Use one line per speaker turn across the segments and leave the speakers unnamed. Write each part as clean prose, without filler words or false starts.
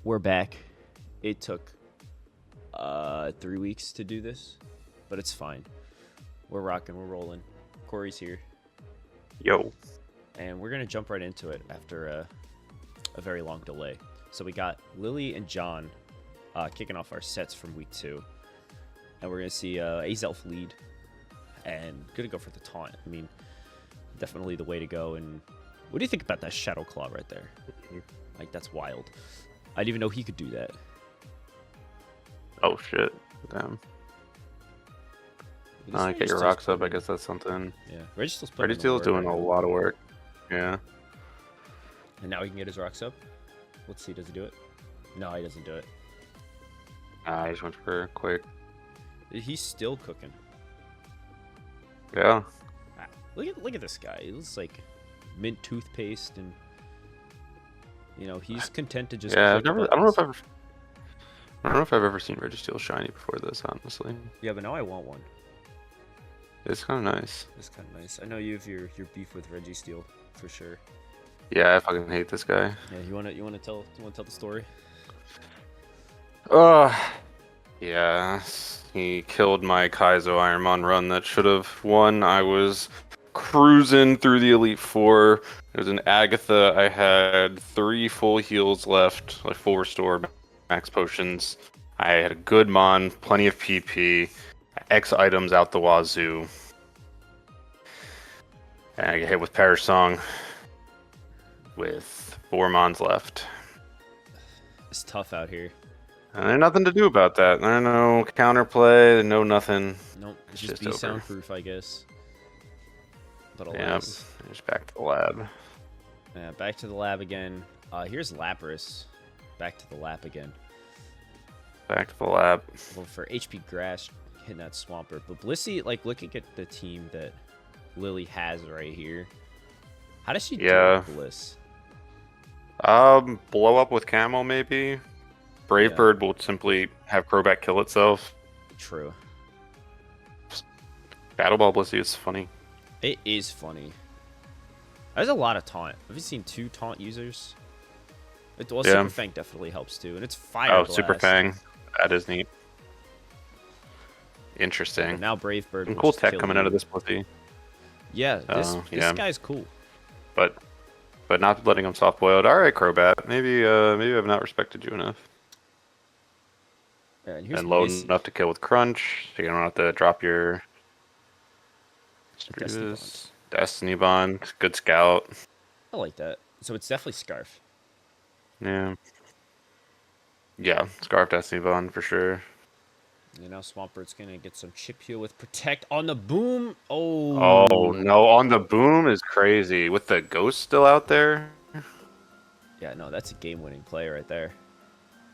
We're back. It took 3 weeks to do this, but it's fine. We're rocking, we're rolling. Cory's here,
Yo.
and we're gonna jump right into it after a very long delay. So we got Lily and John kicking off our sets from week 2, and we're gonna see Azelf lead, and gonna go for the taunt. I mean, definitely the way to go. And what do you think about that Shadow Claw right there? Like, that's wild. I didn't even know he could do that.
Oh shit. Damn. Get your rocks up. I guess that's something.
Yeah, Registeel's
doing a lot of work. Yeah.
And now he can get his rocks up. Let's see, does he do it? No, he doesn't do it.
I just went for quick.
He's still cooking.
Yeah.
Ah, look at this guy. He looks like mint toothpaste, and you know he's content to just.
Yeah, I don't know if I've ever seen Registeel shiny before this, honestly.
Yeah, but now I want one.
It's kind of nice.
It's kind of nice. I know you have your beef with Registeel for sure.
Yeah, I fucking hate this guy.
Yeah, you wanna tell the story?
Yeah, he killed my Kaizo Ironmon run that should have won. I was cruising through the Elite Four. There's an Agatha. I had 3 full heals left, like full restore, max potions. I had a good mon, plenty of PP, X items out the wazoo. And I get hit with Perish Song with 4 mons left.
It's tough out here.
And there's nothing to do about that. There's no counterplay, no nothing.
Nope, it's just be soundproof, I guess. But alas.
Yeah, just back to the lab.
Yeah, back to the lab again. Here's Lapras. Back to the lab again.
Back to the lab.
Well, for HP Grass, hitting that Swampert. But Blissey, like, looking at the team that Lily has right here. How does she do with Bliss?
Blow up with camo, maybe. Brave Bird will simply have Crobat kill itself.
True.
Battle Ball Blissey is funny.
It is funny. There's a lot of taunt. Have you seen 2 taunt users? Super Fang definitely helps too, and it's fire.
Oh, Super Fang. That is neat. Interesting.
And now Brave Bird.
Some cool tech coming out of this Blissey.
Yeah, this guy's cool.
But not letting him soft boiled. All right, Crobat. Maybe I've not respected you enough.
Yeah,
and low enough to kill with Crunch, so you don't have to drop your Destiny Bond. Good scout.
I like that. So it's definitely Scarf.
Yeah. Yeah, Scarf Destiny Bond for sure.
You know, Swampert's gonna get some chip heal with Protect on the boom.
Oh no, on the boom is crazy. With the Ghost still out there?
Yeah, no, that's a game-winning play right there.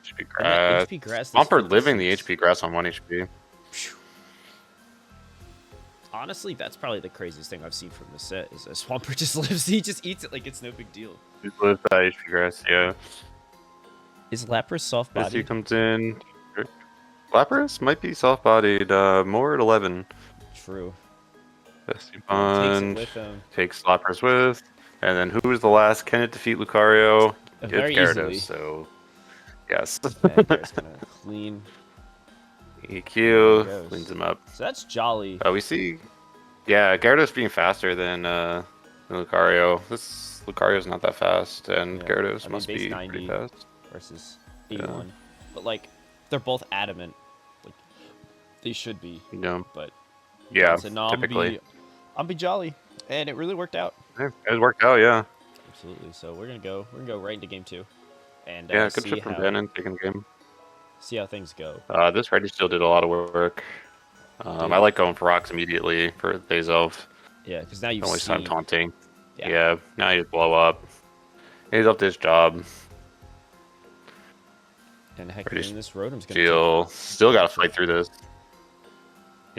HP Grass.
HP Grass.
Swampert living the HP Grass on 1 HP.
Honestly, that's probably the craziest thing I've seen from the set. Is that Swampert just lives. He just eats it like it's no big deal.
He lives that HP Grass, yeah.
Is Lapras soft-bodied?
He comes in. Lapras might be soft-bodied. More at 11.
True.
Destiny Bond takes Lapras with. And then who is the last? Can it defeat Lucario?
Very
Gyarados,
easily.
so yes.
Gyarados gonna clean.
EQ cleans him up.
So that's jolly.
We see, Gyarados being faster than Lucario. This Lucario's not that fast, and Gyarados must be pretty fast.
Versus 81, but like they're both adamant, like they should be.
Yeah.
But
so no, typically,
I'm be jolly, and it really worked out.
Yeah, it worked out, yeah.
Absolutely. So we're gonna go right into game 2, and
good shit from Bannon taking the game.
See how things go.
This Registeel did a lot of work. I like going for rocks immediately for Azelf.
Yeah, because now you've
don't waste time taunting.
Yeah.
Now you blow up. Azelf did his job.
And heck, this Rotom's gonna
still got to fight through this.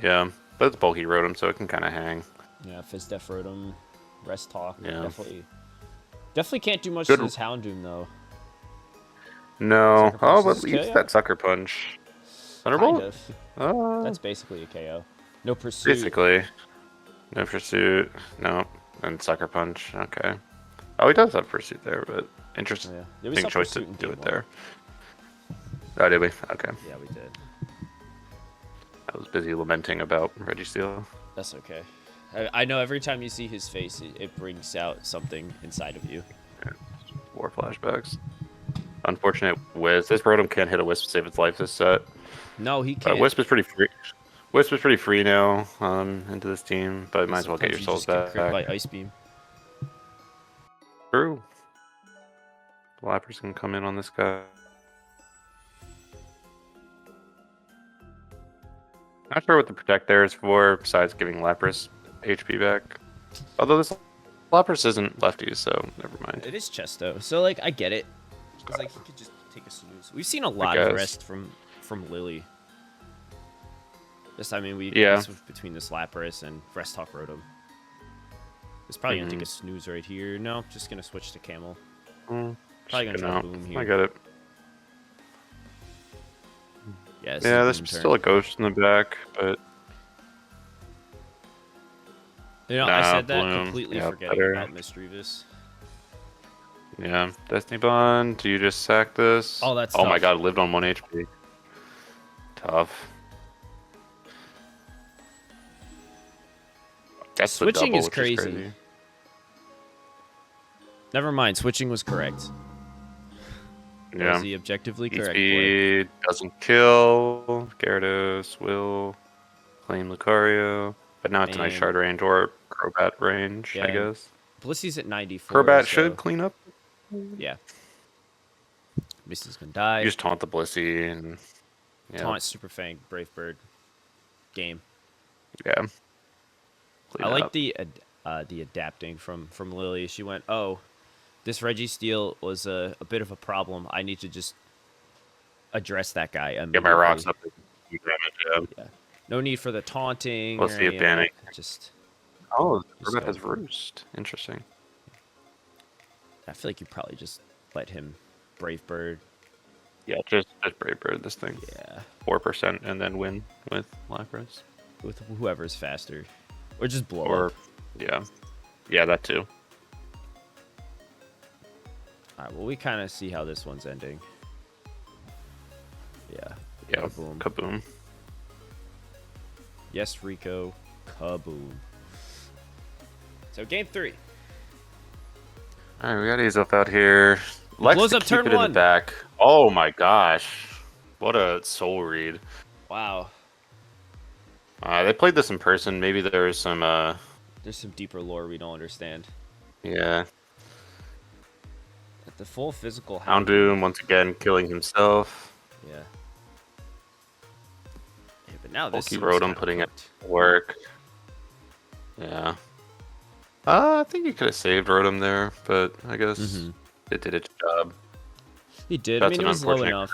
Yeah, but it's bulky Rotom, so it can kind of hang.
Yeah, Fizdef Rotom, Rest Talk.
Yeah.
Definitely can't do much to this Houndoom though.
No. But at least that Sucker Punch. Thunderbolt?
Kind of. That's basically a KO. No Pursuit.
Basically. No Pursuit. No. And Sucker Punch. Okay. Oh, he does have Pursuit there, but interesting choice to do it there. Oh, did we? Okay.
Yeah, we did.
I was busy lamenting about Registeel.
That's okay. I know every time you see his face, it brings out something inside of you.
Yeah. War flashbacks. Unfortunate Wisp. This Rotom can't hit a Wisp to save its life this set.
No, he can't.
Wisp is pretty free. Wisp is pretty free now into this team, but might as well get your souls back.
Crit by Ice Beam.
True. Lapras can come in on this guy. Not sure what the Protect there is for, besides giving Lapras HP back. Although this Lapras isn't lefty, so never mind.
It is Chesto, so like I get it. Because like he could just take a snooze. We've seen a lot of rest from Lily. This time, I mean, we switched between this Lapras and Rest Talk Rotom. It's probably gonna take a snooze right here. No, just gonna switch to Camel. Probably gonna try Boom here.
I get it.
Yeah,
there's still a Ghost in the back, but
I said that completely forgetting about Misdreavus.
Yeah, Destiny Bond. Do you just sack this?
Oh, that's
tough. My god, lived on 1 HP. Tough. That's
switching
double,
is crazy. Never mind, switching was correct.
Yeah.
Was he objectively correct?
Speed doesn't kill. Gyarados will claim Lucario, but now it's nice shard range or Crobat range, I guess.
Blissy's at 94.
Crobat should clean up.
Yeah. Missy's gonna die.
You just taunt the Blissey and
taunt Super Fang, Brave Bird. Game.
Yeah.
I like the adapting from Lily. She went, oh, this Registeel was a bit of a problem. I need to just address that guy immediately.
Get my rocks up and damage.
Yeah. No need for the taunting.
Let's see if Danny.
Just.
Oh, Crobat has Roost. Interesting.
I feel like you probably just let him Brave Bird.
Yeah, just Brave Bird this thing.
Yeah.
4% and then win with Lapras.
With whoever's faster. Or just blow up.
Yeah. Yeah, that too.
Alright, well, we kind of see how this one's ending. Yeah.
Yeah.
Kaboom.
Kaboom.
Yes, Rico. Kaboom. So, game 3.
Alright, we got Azelf out here. Lex
blows up
keep
turn
it
1.
In the back. Oh my gosh. What a soul read.
Wow.
They played this in person. Maybe there's some
deeper lore we don't understand.
Yeah.
At the full physical
Houndoom once again killing himself.
Yeah. But now this
Rotom putting it to work. Yeah. I think he could have saved Rotom there, but I guess it did its job.
He did.
That's
I mean, it was low enough.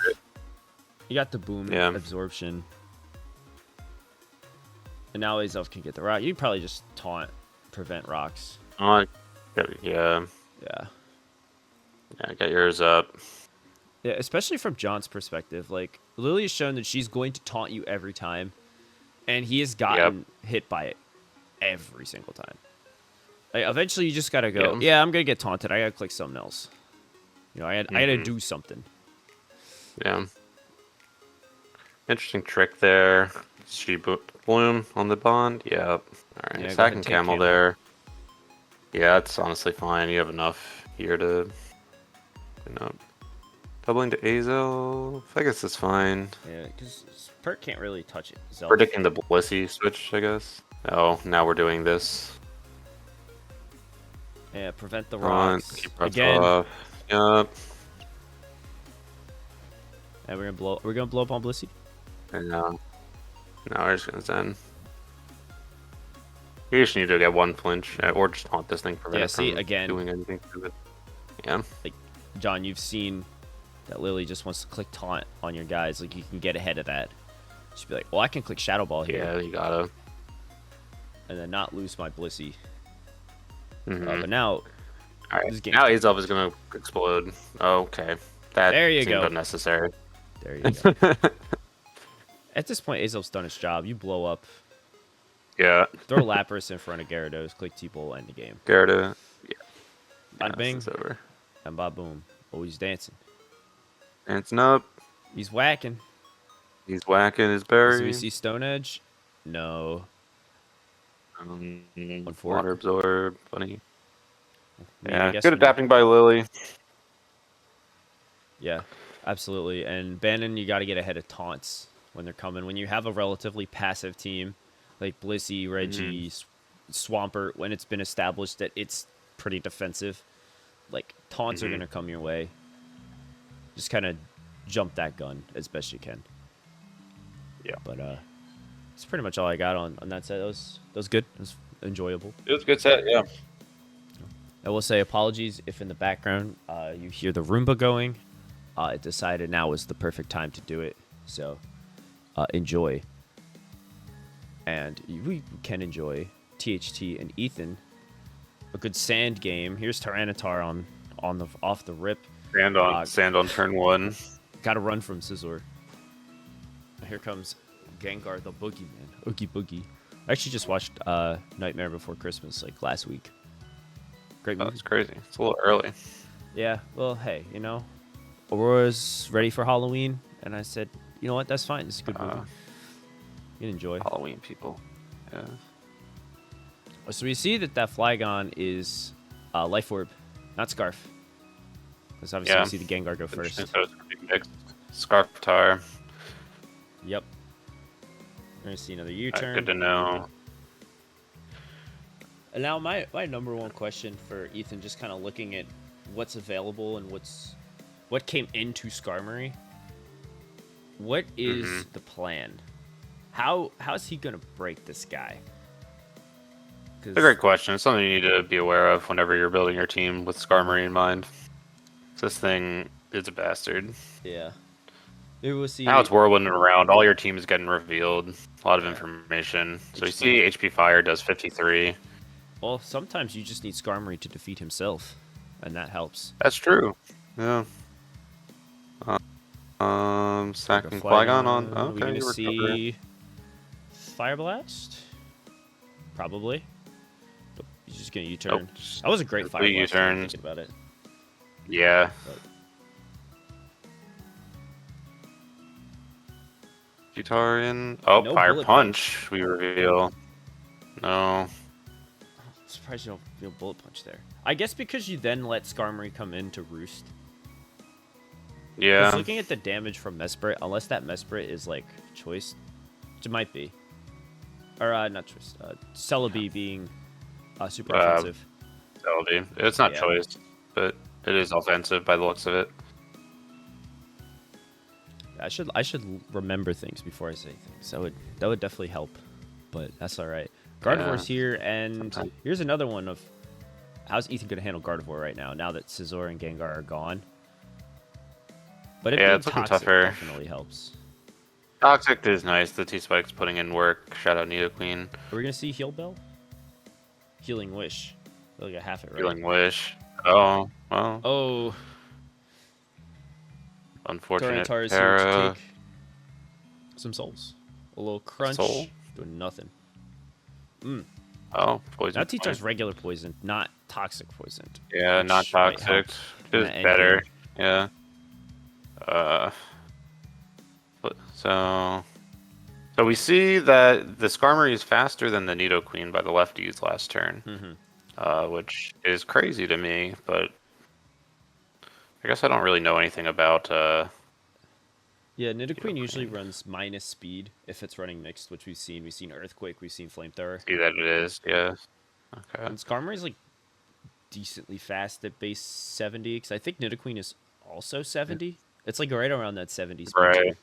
He got the boom absorption. And now Azelf can get the rock. You'd probably just taunt, prevent rocks.
Yeah.
Yeah.
Yeah, get yours up.
Yeah, especially from John's perspective. Like, Lily has shown that she's going to taunt you every time. And he has gotten hit by it every single time. Like, eventually, you just got to go, I'm going to get taunted. I got to click something else. You know, I had to do something.
Yeah. Interesting trick there. She Bloom on the bond. Yep. All right. Second Camel there. Yeah, it's honestly fine. You have enough here to, doubling to Azel. I guess it's fine.
Yeah, because Perk can't really touch it. Zelf.
Predicting the Blissey switch, I guess. Oh, now we're doing this.
Yeah, prevent the rocks.
Keep rocks off. Yep.
And we're gonna blow up on Blissey.
And now we're just gonna Zen. You just need to get one flinch, or just taunt this thing for doing anything to it. Yeah.
Like, John, you've seen that Lily just wants to click taunt on your guys. Like, you can get ahead of that. She'd be like, well, I can click Shadow Ball here.
Yeah, you gotta.
And then not lose my Blissey. But now...
Alright, now Azelf is gonna explode. Okay. That seemed unnecessary.
There you go. At this point, Azelf's done his job. You blow up.
Yeah.
Throw Lapras in front of Gyarados. Click T-Pole, end the game.
Gyarados. Yeah.
Bada bing.
It's over.
And ba boom. Always dancing.
Dancing up.
He's whacking.
He's whacking his
So we
berry.
see Stone Edge. No. One fork.
Water absorb. Funny.
I mean, I
Yeah,
guess
good
when you're...
adapting by Lily.
Yeah, absolutely. And Bannon, you got to get ahead of taunts when they're coming. When you have a relatively passive team like Blissey, Reggie, Swampert, when it's been established that it's pretty defensive, like taunts are going to come your way. Just kind of jump that gun as best you can.
Yeah.
But that's pretty much all I got on that set. That was good. It was enjoyable.
It was a good set, yeah.
I will say apologies if in the background you hear the Roomba going. It decided now was the perfect time to do it. So enjoy. And we can enjoy THT and Ethan. A good sand game. Here's Tyranitar on the off the rip.
Sand on turn 1.
Got to run from Scizor. Here comes Gengar the Boogeyman. Oogie Boogie. I actually just watched Nightmare Before Christmas like last week. Great movie.
That's crazy. It's a little early.
Yeah, well, hey, you know, Aurora's ready for Halloween, and I said, you know what, that's fine. It's a good movie. You can enjoy.
Halloween people. Yeah.
So we see that Flygon is Life Orb, not Scarf. Because obviously we see the Gengar go first.
So it's gonna be mixed. Scarf Tire.
Yep. We're going to see another U-turn.
Good to know.
And now my number one question for Ethan, just kind of looking at what's available and what came into Skarmory. What is the plan? How's he gonna break this guy?
It's a great question. It's something you need to be aware of whenever you're building your team with Skarmory in mind. This thing is a bastard.
Yeah. Maybe we'll see.
Now it's whirling around. All your team is getting revealed. A lot of information. So you see HP Fire does 53.
Well, sometimes you just need Skarmory to defeat himself, and that helps.
That's true. Yeah. Sacking Flygon on. Okay,
are we gonna see Fire Blast? Probably. But he's just gonna U-turn.
Nope.
That was a great Fire Blast. Thinking about it.
Yeah. Gutarian. Oh, no Fire Punch. We reveal. No.
I'm surprised you don't feel Bullet Punch there. I guess because you then let Skarmory come in to roost.
Yeah.
Looking at the damage from Mesprit, unless that Mesprit is like choice, which it might be, or not choice, Celebi being super offensive.
Celebi, it's not choice, but it is offensive by the looks of it.
I should remember things before I say things. That would definitely help, but that's all right. Gardevoir's here, and here's another one of how's Ethan gonna handle Gardevoir right now? Now that Scizor and Gengar are gone. But
it's looking tougher.
Definitely helps.
Toxic is nice. The T-Spike's putting in work. Shout out Nidoqueen.
Are we going to see Heal Bell? Healing Wish. I feel like I have it right.
Healing Wish. Oh, well.
Oh.
Unfortunate.
Tyranitar is here to take some souls. A little crunch. Doing nothing.
Oh, poison.
Now T-Tar's regular poison, not toxic poison.
Yeah, not toxic. It's better. Yeah. So we see that the Skarmory is faster than the Nidoqueen by the lefties last turn, which is crazy to me. But I guess I don't really know anything about.
Yeah, Nidoqueen usually runs minus speed if it's running mixed, which we've seen. We've seen Earthquake, we've seen Flamethrower.
See that it is, yeah. Okay.
And Skarmory's like decently fast at base 70, because I think Nidoqueen is also 70. It's like right around that 70 speed.
Right.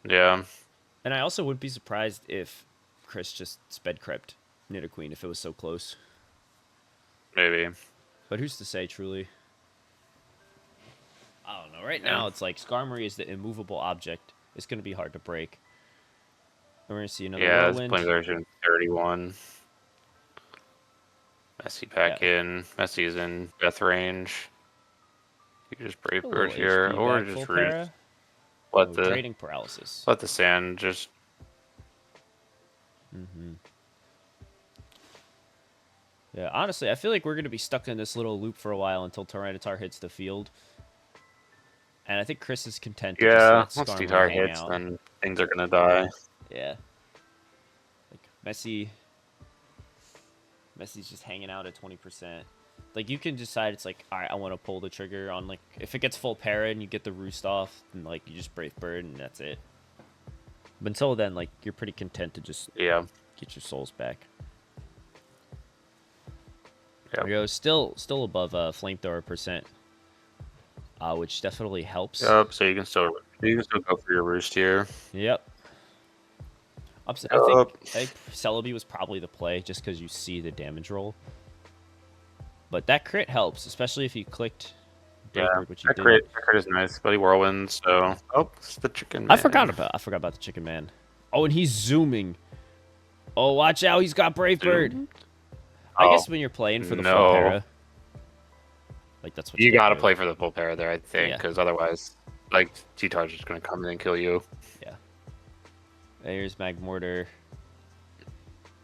Yeah.
And I also wouldn't be surprised if Chris just sped crept Nidoqueen if it was so close.
Maybe.
But who's to say, truly? I don't know. Right now, it's like Skarmory is the immovable object. It's going to be hard to break. And we're going to see another Whirlwind.
Yeah, it's playing version 31. Messy back in. Messy is in death range. You can just Brave Bird here, or just let the
trading paralysis.
Let the sand just.
Yeah, honestly, I feel like we're gonna be stuck in this little loop for a while until Tyranitar hits the field. And I think Chris is content to just
Yeah,
let
once
Skarmory
T-Tar
hang
hits,
out.
then things are gonna die.
Yeah. Like Messi's just hanging out at 20%. Like you can decide it's like, all right, I want to pull the trigger on like if it gets full para and you get the roost off, then like you just Brave Bird and that's it. But until then, like you're pretty content to just
Yeah.
get your souls back.
Yep.
There we go. Still above flamethrower percent, which definitely helps.
Yep. So you can still go for your roost here.
Yep. I
Yup.
think Celebi was probably the play just because you see the damage roll. But that crit helps, especially if you clicked Brave
Yeah.
Bird, which you
That
didn't.
crit is nice, but he whirlwinds. So it's the chicken man.
I forgot about the chicken man. Oh, and he's zooming. Oh, watch out! He's got Brave Bird. I guess when you're playing for the full para, like that's what
you got to
do.
play for the full para there, I think,
Yeah.
because otherwise, like T-Tar's just gonna come in and kill you.
Yeah. There's Magmortar.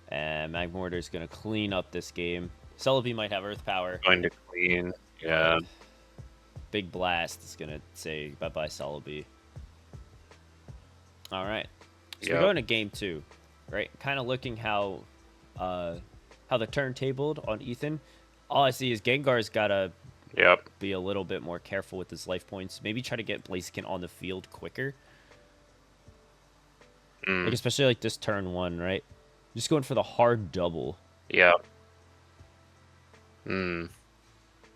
And Magmortar's going to clean up this game. Celebi might have Earth Power.
Going to clean. Yeah.
Big Blast is going to say bye-bye, Celebi. All right. So we're going to game 2, right? Kind of looking how the turn tabled on Ethan. All I see is Gengar's got to be a little bit more careful with his life points. Maybe try to get Blaziken on the field quicker. Like especially like this turn 1, right? Just going for the hard double.
Yeah.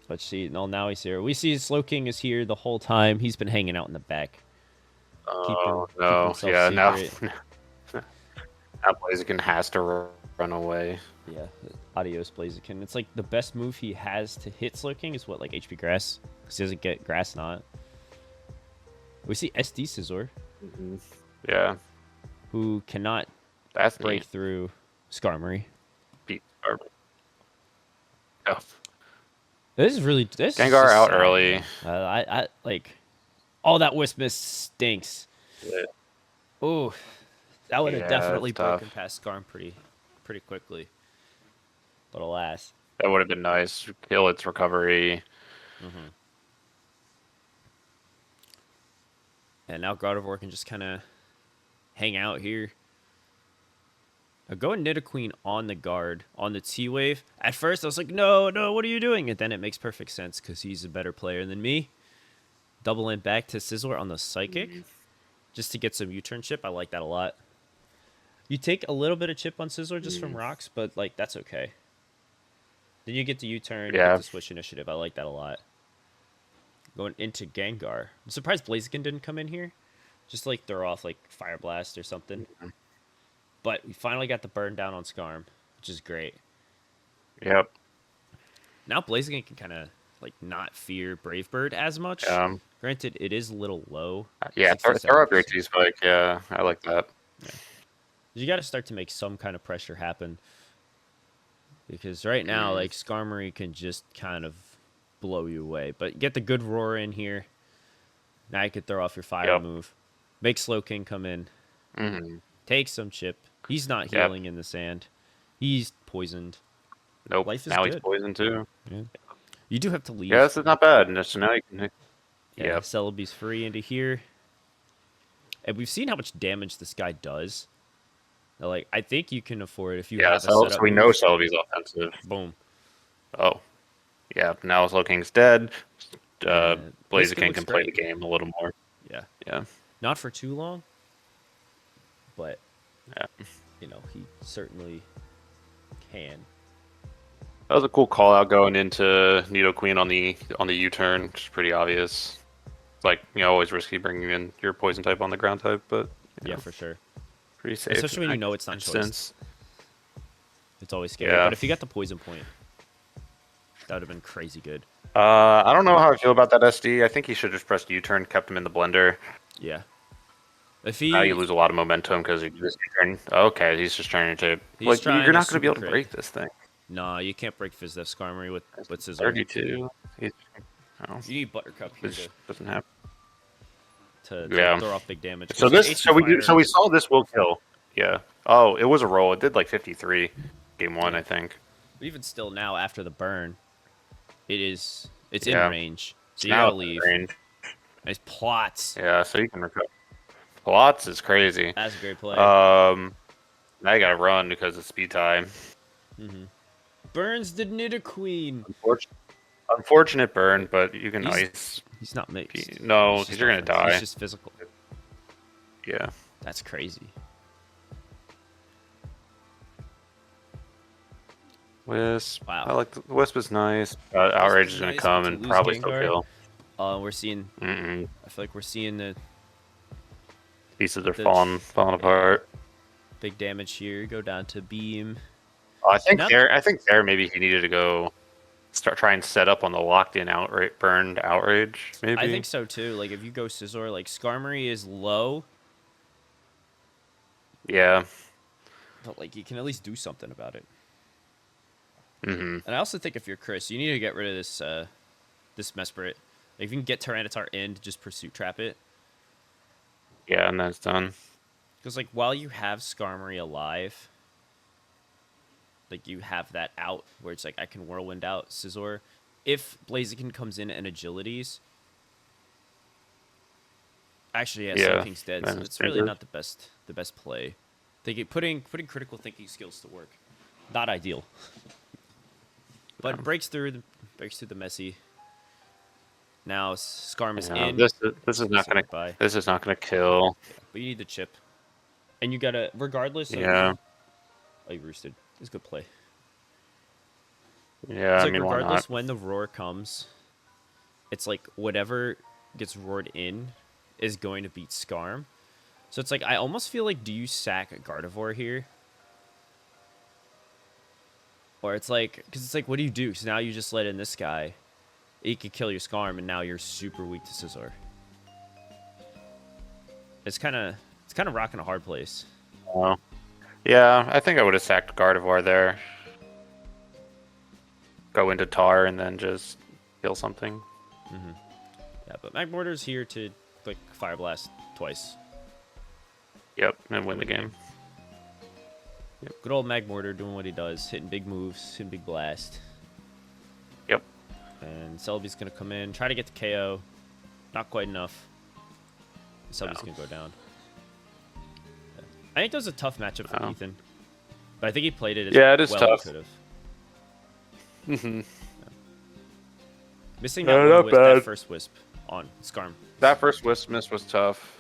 Let's see. No, now he's here. We see Slowking is here the whole time. He's been hanging out in the back.
Oh,
keeping himself secret.
now Blaziken has to run away.
Yeah, adios Blaziken. It's like the best move he has to hit Slowking is what, like HP Grass? Because he doesn't get Grass Knot. We see SD Scizor.
Yeah.
Who cannot break through Skarmory.
Beat Skarmory. Oh.
This
Gengar out early.
I like. Oh, that Wisp Miss stinks.
Yeah.
Ooh, that would have definitely broken
tough.
past Skarm pretty quickly. But alas.
That would have been nice. Kill its recovery.
And now Gardevoir can just kind of hang out here. I'll go Nidoqueen on the guard, on the T-Wave. At first, I was like, no, what are you doing? And then it makes perfect sense because he's a better player than me. Double in back to Scizor on the Psychic. Just to get some U-turn chip. I like that a lot. You take a little bit of chip on Scizor just from rocks, but like that's okay. Then you get the U-turn, you get the switch initiative. I like that a lot. Going into Gengar. I'm surprised Blaziken didn't come in here. Just like throw off like Fire Blast or something. But we finally got the burn down on Skarm, which is great.
Yep.
Now Blaziken can kind of like not fear Brave Bird as much. Granted, it is a little low.
Yeah, throw up your T-Spike. Yeah, I like that.
Yeah. You got to start to make some kind of pressure happen. Because right now, like, Skarmory can just kind of blow you away. But get the good roar in here. Now you can throw off your fire move. Make Slowking come in. Take some chip. He's not healing in the sand. He's poisoned.
Nope.
Life is
now
good.
He's poisoned too.
Yeah. You do have to leave.
Yeah, this is not bad. So now you can.
Yeah, Celebi's free into here. And we've seen how much damage this guy does. Now, like, I think you can afford if you have a setup
so we know Celebi's offensive.
Boom.
Oh. Yeah, now Slowking's dead. Blaziken can play the game a little more.
Yeah.
Yeah.
Not for too long. But, you know, he certainly can.
That was a cool call out going into Nidoqueen on the U-turn, which is pretty obvious. Like, you know, always risky bringing in your poison type on the ground type, but
yeah, for sure.
Pretty safe.
Especially when you know it's not choice. It's always scary.
Yeah.
But if you got the poison point, that would have been crazy good.
I don't know how I feel about that SD. I think he should have just pressed U-turn, kept him in the blender.
Yeah. If he
now you lose a lot of momentum because he just U-turn. Okay, he's just trying to like you're not going to be able to break this thing.
Nah, you can't break Fizdef Skarmory with Scizor.
32.
You need Buttercup here
doesn't happen.
To throw off big damage.
So we saw this will kill. Yeah. Oh, it was a roll. It did like 53 game 1, I think.
But even still now after the burn, it's in range. So you
now
gotta leave. Nice plots.
Yeah, so you can recover. Plots is crazy.
That's a great play.
Now you gotta run because of speed time.
Burns the Nidoqueen.
Unfortunate burn, but you can ice.
He's not mixed.
No, because you're gonna die.
He's just physical.
Yeah.
That's crazy.
Wisp.
Wow.
I like the Wisp is nice. Outrage is gonna come and probably still kill.
We're seeing.
I
feel like we're seeing the
pieces are falling apart.
Big damage here. Go down to beam.
I think there maybe he needed to go try and set up on the locked in burned outrage. Maybe
I think so too. Like if you go Scizor, like Skarmory is low.
Yeah.
But like you can at least do something about it.
And
I also think if you're Chris, you need to get rid of this this Mesprit. Like, if you can get Tyranitar in to just Pursuit Trap it.
Yeah, and that's done.
Because like while you have Skarmory alive, like you have that out where it's like I can Whirlwind out Scizor. If Blaziken comes in and agilities, actually Soaking's dead, so it's really not the best play. Putting critical thinking skills to work, not ideal. But it breaks through the messy. Now Skarm is in.
This is not gonna kill.
Yeah, but you need the chip, and you gotta regardless.
Yeah.
Oh, you roosted. It's a good play.
Yeah,
it's
I
like
mean,
regardless when the roar comes, it's like whatever gets roared in is going to beat Skarm. So it's like I almost feel like, do you sack a Gardevoir here? Or it's like, because it's like, what do you do? Because now you just let in this guy. He could kill your Skarm, and now you're super weak to Scizor. It's kind of rocking a hard place.
Oh. Yeah, I think I would have sacked Gardevoir there. Go into Tar and then just kill something.
Yeah, but Magmortar's here to click Fire Blast twice.
Yep, and win the game.
Yep. Good old Magmortar doing what he does, hitting big moves, hitting big blast.
Yep.
And Celebi's going to come in, try to get the KO. Not quite enough. Celebi's going to go down. Yeah. I think that was a tough matchup for Ethan. But I think he played it as
it is
well
tough.
as he could have. Missing that first Wisp on Skarm.
That first Wisp miss was tough.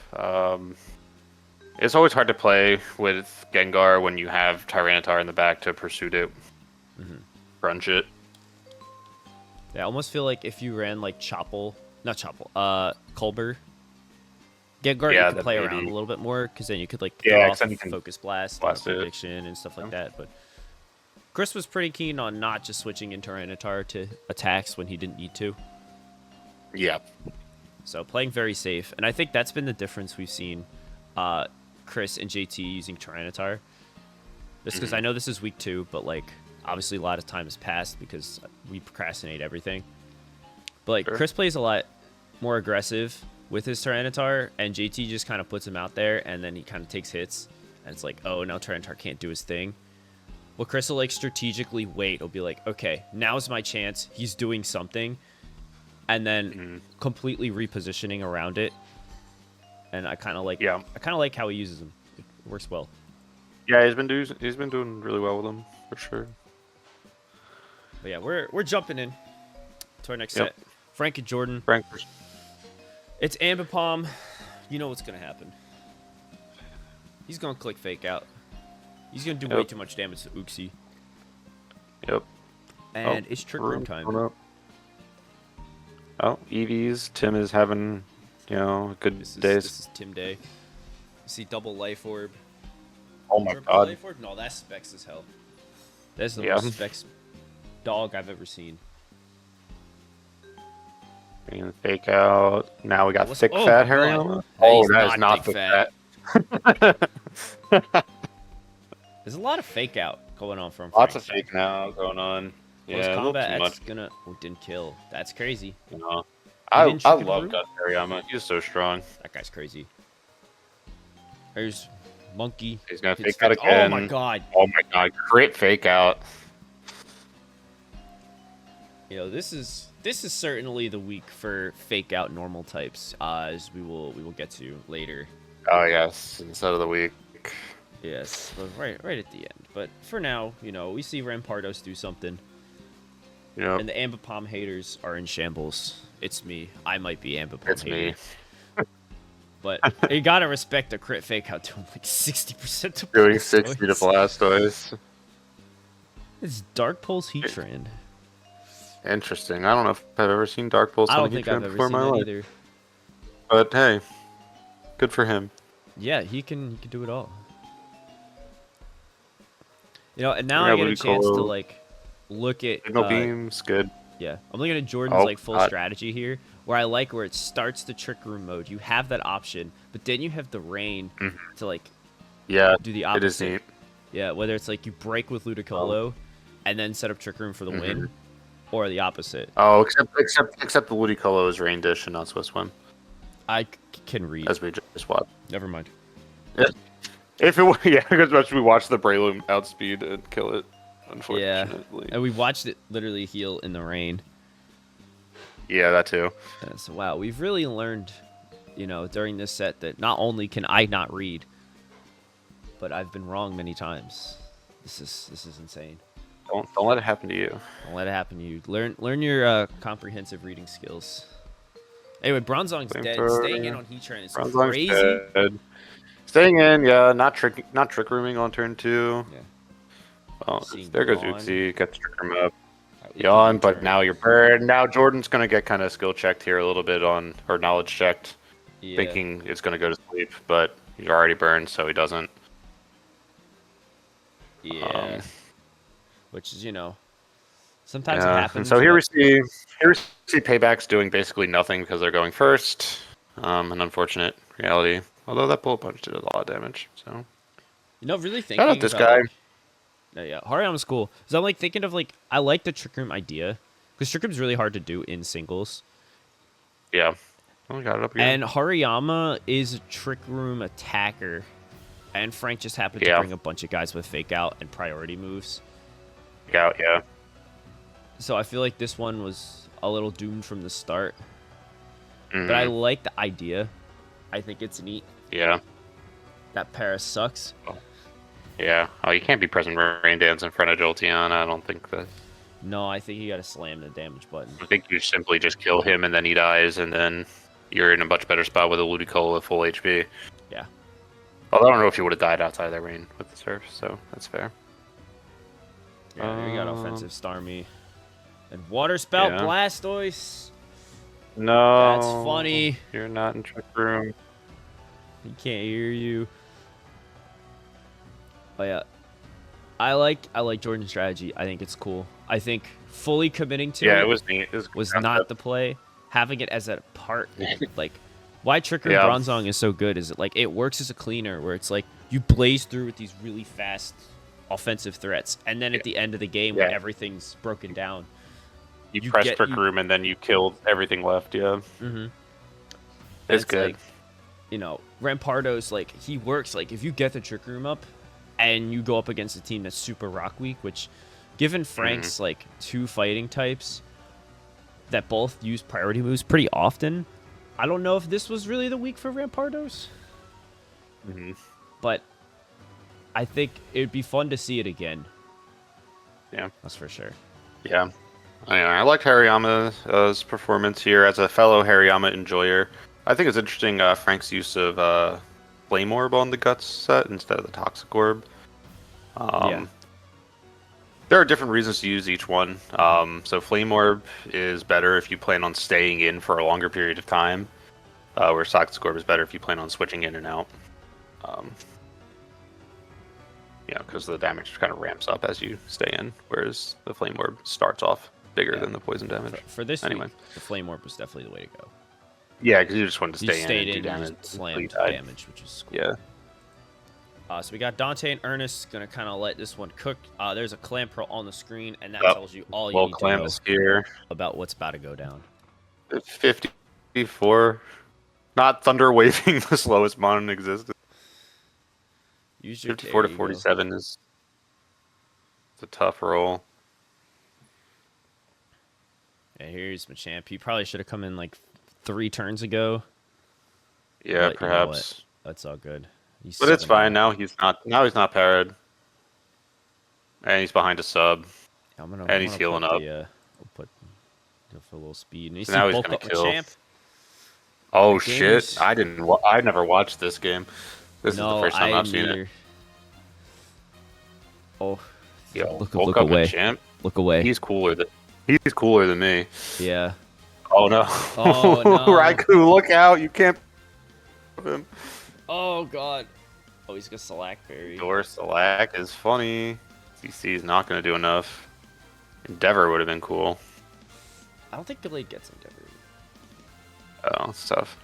It's always hard to play with Gengar when you have Tyranitar in the back to pursue it. Crunch it.
Yeah, I almost feel like if you ran like Culber, Gengar, you could play around a little bit more, because then you could like throw off Focus Blast prediction and stuff like that. But Chris was pretty keen on not just switching in Tyranitar to attacks when he didn't need to.
Yeah.
So playing very safe, and I think that's been the difference we've seen. Chris and JT using Tyranitar. Just because I know this is week 2, but like obviously a lot of time has passed because we procrastinate everything. But like Chris plays a lot more aggressive with his Tyranitar, and JT just kind of puts him out there, and then he kind of takes hits, and it's like, oh, now Tyranitar can't do his thing. Well, Chris will like strategically wait. He'll be like, okay, now's my chance. He's doing something, and then completely repositioning around it. And I kind of like, how he uses them. It works well.
Yeah, he's been doing really well with them for sure.
But yeah, we're jumping in to our next set. Frank and Jordan. It's Ambipom. You know what's gonna happen. He's gonna click Fake Out. He's gonna do way too much damage to Uxie.
Yep.
And it's Trick Room time.
Oh, EVs. Tim is having, good days.
This is Tim Day. You see double Life Orb.
Oh my god.
Life Orb? No, that's Specs as hell. That's the most Specs dog I've ever seen.
And Fake Out. Now we got Thick Fat Hariyama.
Oh, that is not Thick Fat. There's a lot of Fake Out going on from Frank.
Lots of Fake Out going on. Yeah,
combat, that's gonna... Oh, didn't kill. That's crazy.
I love Gus Hariyama. He's so strong.
That guy's crazy. There's Monkey.
He's gonna Fake Out again.
Oh my god.
Oh my god. Great Fake Out.
This is this is certainly the week for fake out normal types, as we will get to later.
Oh yes, instead of the week.
Yes, but right at the end. But for now, we see Rampardos do something,
Yep,
and the Ambipom haters are in shambles. It's me. I might be Ambipom
it's
hater.
me.
But you gotta respect the crit fake out doing like 60% to
Doing 60 to
Blastoise.
Blastoise.
It's Dark Pulse Heatran.
Interesting. I don't know if I've ever seen Dark Pulse
I
on a
don't think
Heatran
I've ever
before in
seen
my
that
life.
either.
But hey, good for him.
Yeah, he can do it all. And now
Yeah,
I get a chance to
Ludicolo.
like look at
Signal Beam's good.
yeah. I'm looking at Jordan's
Oh,
like full
God.
strategy here, where I like where it starts the Trick Room mode. You have that option, but then you have the rain to like
Yeah,
do the
it is
opposite.
neat.
Yeah, whether it's like you break with Ludicolo and then set up Trick Room for the win, or the opposite.
Oh, except the Ludicolo is Rain Dish and not Swiss Swim,
I can read.
as we just watched.
Never mind.
If it were, yeah, because we watched the Breloom outspeed and kill it.
Yeah,
Unfortunately.
and we watched it literally heal in the rain.
Yeah, that too.
So wow, we've really learned, during this set that not only can I not read, but I've been wrong many times. This is insane.
Don't let it happen to you.
Don't let it happen to you. Learn your comprehensive reading skills. Anyway, Bronzong's dead. Staying in on Heatran is
Bronzong's
crazy.
dead. Staying in, yeah, not trick rooming on turn 2.
Yeah.
Oh,
Seeing
there goes
Yawn.
Uzi, gets trick room up.
Alright, we
Yawn,
can
but
turn.
now you're burned. Now Jordan's gonna get kind of skill checked here a little bit or knowledge checked,
Yeah.
thinking it's gonna go to sleep, but he's already burned, so he doesn't.
Yeah. Which is, sometimes it
Yeah,
happens.
and so here we
but-
see Payback's doing basically nothing because they're going first. An unfortunate reality. Although that bullet punch did a lot of damage, so
really thinking
shout out this
about,
guy.
like- yeah, Hariyama's cool. So I'm like thinking of like I like the Trick Room idea because Trick Room's really hard to do in singles.
Yeah, oh, got it up again.
And Hariyama is a Trick Room attacker, and Frank just happened to
Yeah.
bring a bunch of guys with fake out and priority moves.
Out, yeah.
So I feel like this one was a little doomed from the start.
Mhm.
But I like the idea. I think it's neat.
Yeah.
That Paris sucks.
Yeah. Oh, you can't be pressing Rain Dance in front of Jolteon. I don't think that.
No, I think you gotta slam the damage button.
I think you simply just kill him and then he dies, and then you're in a much better spot with a Ludicolo at full HP.
Yeah.
Although I don't know if you would have died outside of that rain with the surf, so that's fair.
Yeah, there you got offensive Starmie. And Water Spout
Yeah.
Blastoise.
No.
That's funny.
You're not in Trick Room.
He can't hear you. But yeah. I like Jordan's strategy. I think it's cool. I think fully committing to
Yeah, it was neat. It was,
was
good
not
concept.
the play. Having it as a part, like, why Trick Room
Yeah.
Bronzong is so good is it like it works as a cleaner where it's like you blaze through with these really fast offensive threats, and then at the end of the game when
Yeah.
everything's broken down,
You press Trick Room and then you killed everything left. Yeah, it's good.
Like, Rampardos, like he works. Like if you get the Trick Room up, and you go up against a team that's super rock weak, which, given Frank's like two fighting types that both use priority moves pretty often, I don't know if this was really the week for Rampardos. But I think it'd be fun to see it again.
Yeah,
That's for sure.
yeah. I like Hariyama's performance here as a fellow Hariyama enjoyer. I think it's interesting Frank's use of Flame Orb on the Guts set instead of the Toxic Orb.
Yeah.
There are different reasons to use each one. So Flame Orb is better if you plan on staying in for a longer period of time, where Toxic Orb is better if you plan on switching in and out. Because the damage kind of ramps up as you stay in, whereas the Flame Orb starts off bigger than the poison damage.
For this
Anyway.
week, the Flame Orb was definitely the way to go.
Yeah, because you just wanted to
You
stay
stayed
in
in,
and do
you
damage.
just
until you
slammed
died.
damage, which is cool.
Yeah.
So we got Dante and Ernest gonna kind of let this one cook. There's a Clamperl on the screen, and that
Yep.
tells you all you
Well,
need to
Clam
know
is here.
about what's about to go down.
54. Not Thunder Waving the slowest mon in existence.
Use your
54 to
there you go.
47 is it's a tough roll.
And here's Machamp. He probably should have come in like 3 turns ago.
Yeah,
But you know what?
perhaps.
That's all good. He's
But it's
7-0.
fine. Now he's not. Now he's not parried, and he's behind a sub,
I'm gonna
and he's healing
put
up.
the I'll put for a little speed. And you
So
see
now he's
bulk
gonna
up
kill.
Machamp.
Oh
The game
shit!
is-
I didn't. I never watched this game. This is the
No,
first time
I
I've seen
neither.
it.
Oh,
Yo,
look
woke up
away.
Machamp.
Look away.
He's cooler than me.
Yeah.
Oh no!
Oh, no.
Raikou, look out! You can't. Him.
Oh god. Oh, he's got Slack Berry.
Slack is funny. CC is not gonna do enough. Endeavor would have been cool.
I don't think Gallade gets Endeavor.
Oh, it's tough.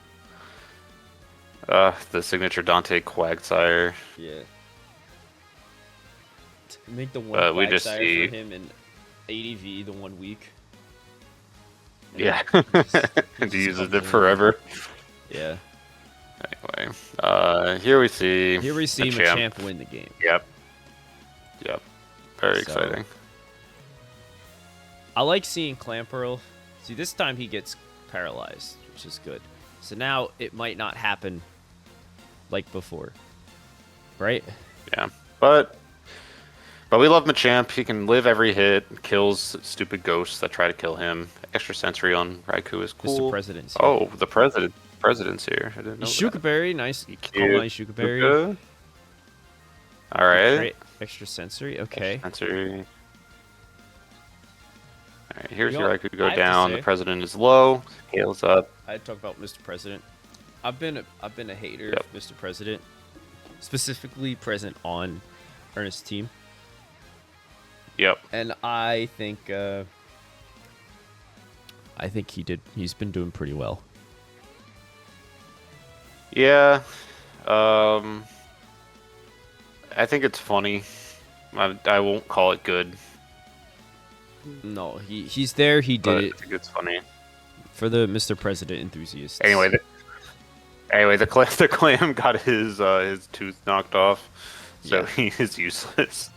The signature Dante Quagsire.
Yeah. Make the one
we just
Quagsire
see-
for him in ADV the 1 week. And
Yeah,
he
and he
just
uses
comes
it
in.
forever.
Yeah.
Anyway, here we see.
Here we see Machamp win the game.
Yep. Very
So-
exciting.
I like seeing Clamperl. See, this time he gets paralyzed, which is good. So now it might not happen like before. Right?
Yeah, but we love Machamp. He can live every hit, kills stupid ghosts that try to kill him. Extra sensory on Raikou is cool.
Mr. President's here.
Oh, the president's here. I didn't know
Shuka
that.
Berry, nice.
Cute.
Call nice Shuka Berry.
Shuka. All right.
Great. Extra sensory, okay.
Sensory. All right, here's
You
your
know,
Raikou
I
go
have to
down.
say-
The president is low. Scales up.
I'd talk about Mr. President. I've been a hater
Yep.
of Mr. President, specifically present on Ernest's team,
Yep.
and I think he's been doing pretty well.
Yeah. I think it's funny. I won't call it good.
No, he's there. He
But
did
I
it
think it's funny.
for the Mr. President enthusiasts.
Anyway, the clam got his tooth knocked off, so
Yeah.
he is useless.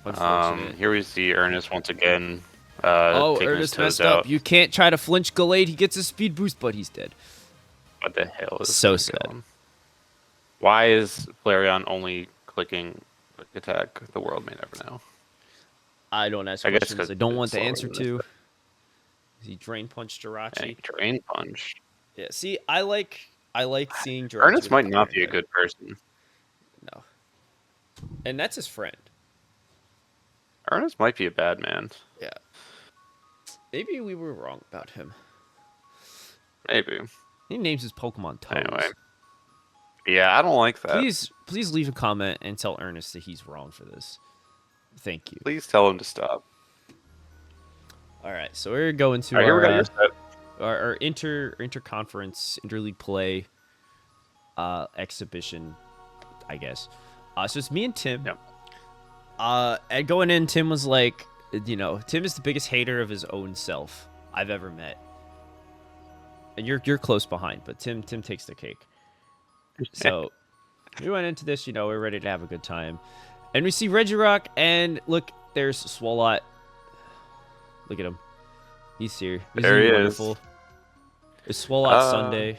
Unfortunate.
Here we see Ernest once again.
Oh,
taking his
Ernest
toes
messed
out.
up. You can't try to flinch Gallade. He gets a speed boost, but he's dead.
What the hell is
So
going
sad.
on? Why is Flareon only clicking quick attack? The world may never know.
I don't ask
I guess
questions
'cause
I don't
it's
want the
slower
answer
than
to.
this.
He drain punch
And
Jirachi.
drain punch.
Yeah, see, I like seeing Jirachi.
Ernest
with
might
the
not
Iron
be a
Head.
good person.
No. And that's his friend.
Ernest might be a bad man.
Yeah. Maybe we were wrong about him.
Maybe.
He names his Pokemon Toads.
Anyway. Yeah, I don't like that.
Please leave a comment and tell Ernest that he's wrong for this. Thank you.
Please tell him to stop.
All right, so we're going to
All right, here we got your set.
our interconference interleague play exhibition, I guess. So it's me and Tim.
Yep.
And going in, Tim was like, Tim is the biggest hater of his own self I've ever met. And you're close behind, but Tim takes the cake. So we went into this, we're ready to have a good time. And we see Regirock, and look, there's Swalot. Look at him. He's here. Isn't
There he is.
wonderful? It's Swalot Sunday.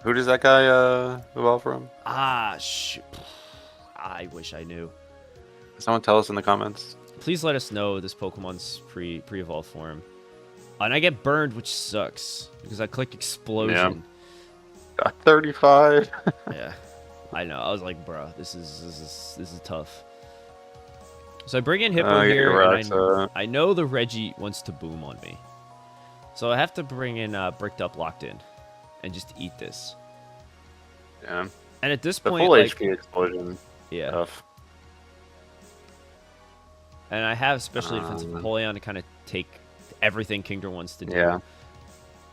Who does that guy evolve from?
Shoot. I wish I knew.
Someone tell us in the comments.
Please let us know this Pokemon's pre-evolved form. And I get burned, which sucks because I click explosion.
Got 35.
Yeah, I know. I was like, bro, this is tough. So I bring in Hippo
Get
here,
your
and
rocks,
I know the Reggie wants to boom on me, so I have to bring in Bricked Up Locked In, and just eat this.
Yeah.
And at this
The
point,
full
like,
HP explosion.
yeah,
Tough.
and I have specially defensive Napoleon to kind of take everything Kingdra wants to do.
Yeah.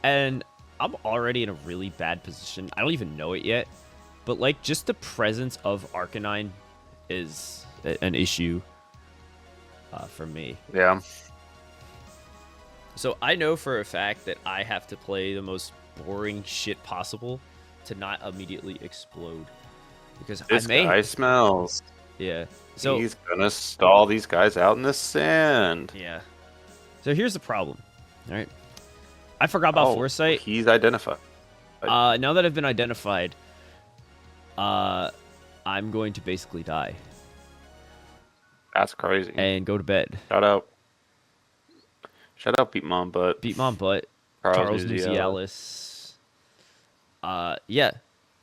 And I'm already in a really bad position. I don't even know it yet. But, like, just the presence of Arcanine is an issue for me.
Yeah.
So I know for a fact that I have to play the most boring shit possible to not immediately explode. Because
This
I may...
guy smells.
Yeah. So...
He's gonna stall these guys out in the sand.
Yeah. So here's the problem. All right. I forgot about Foresight.
He's identified.
Now that I've been identified, I'm going to basically die.
That's crazy.
And go to bed.
Shout out Beat Mom Butt.
Beat Mom Butt. Charles Nuzialis. Yeah.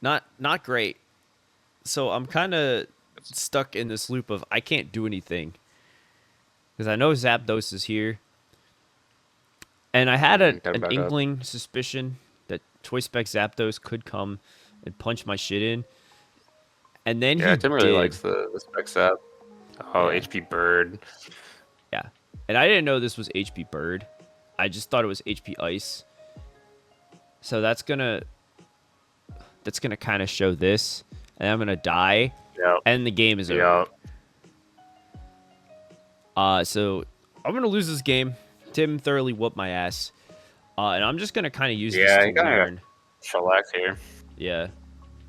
Not great. So I'm kind of stuck in this loop of I can't do anything. Because I know Zapdos is here. And I had an inkling suspicion that Choice Spec Zapdos could come and punch my shit in. And then
Tim really likes the Spec Zap. Oh, yeah. HP Bird.
Yeah. And I didn't know this was HP Bird. I just thought it was HP Ice. So that's gonna kind of show this. And I'm gonna die.
Yep.
And the game is over. So I'm gonna lose this game. Tim thoroughly whooped my ass. And I'm just gonna kind of use this to learn.
Shellac here.
Yeah.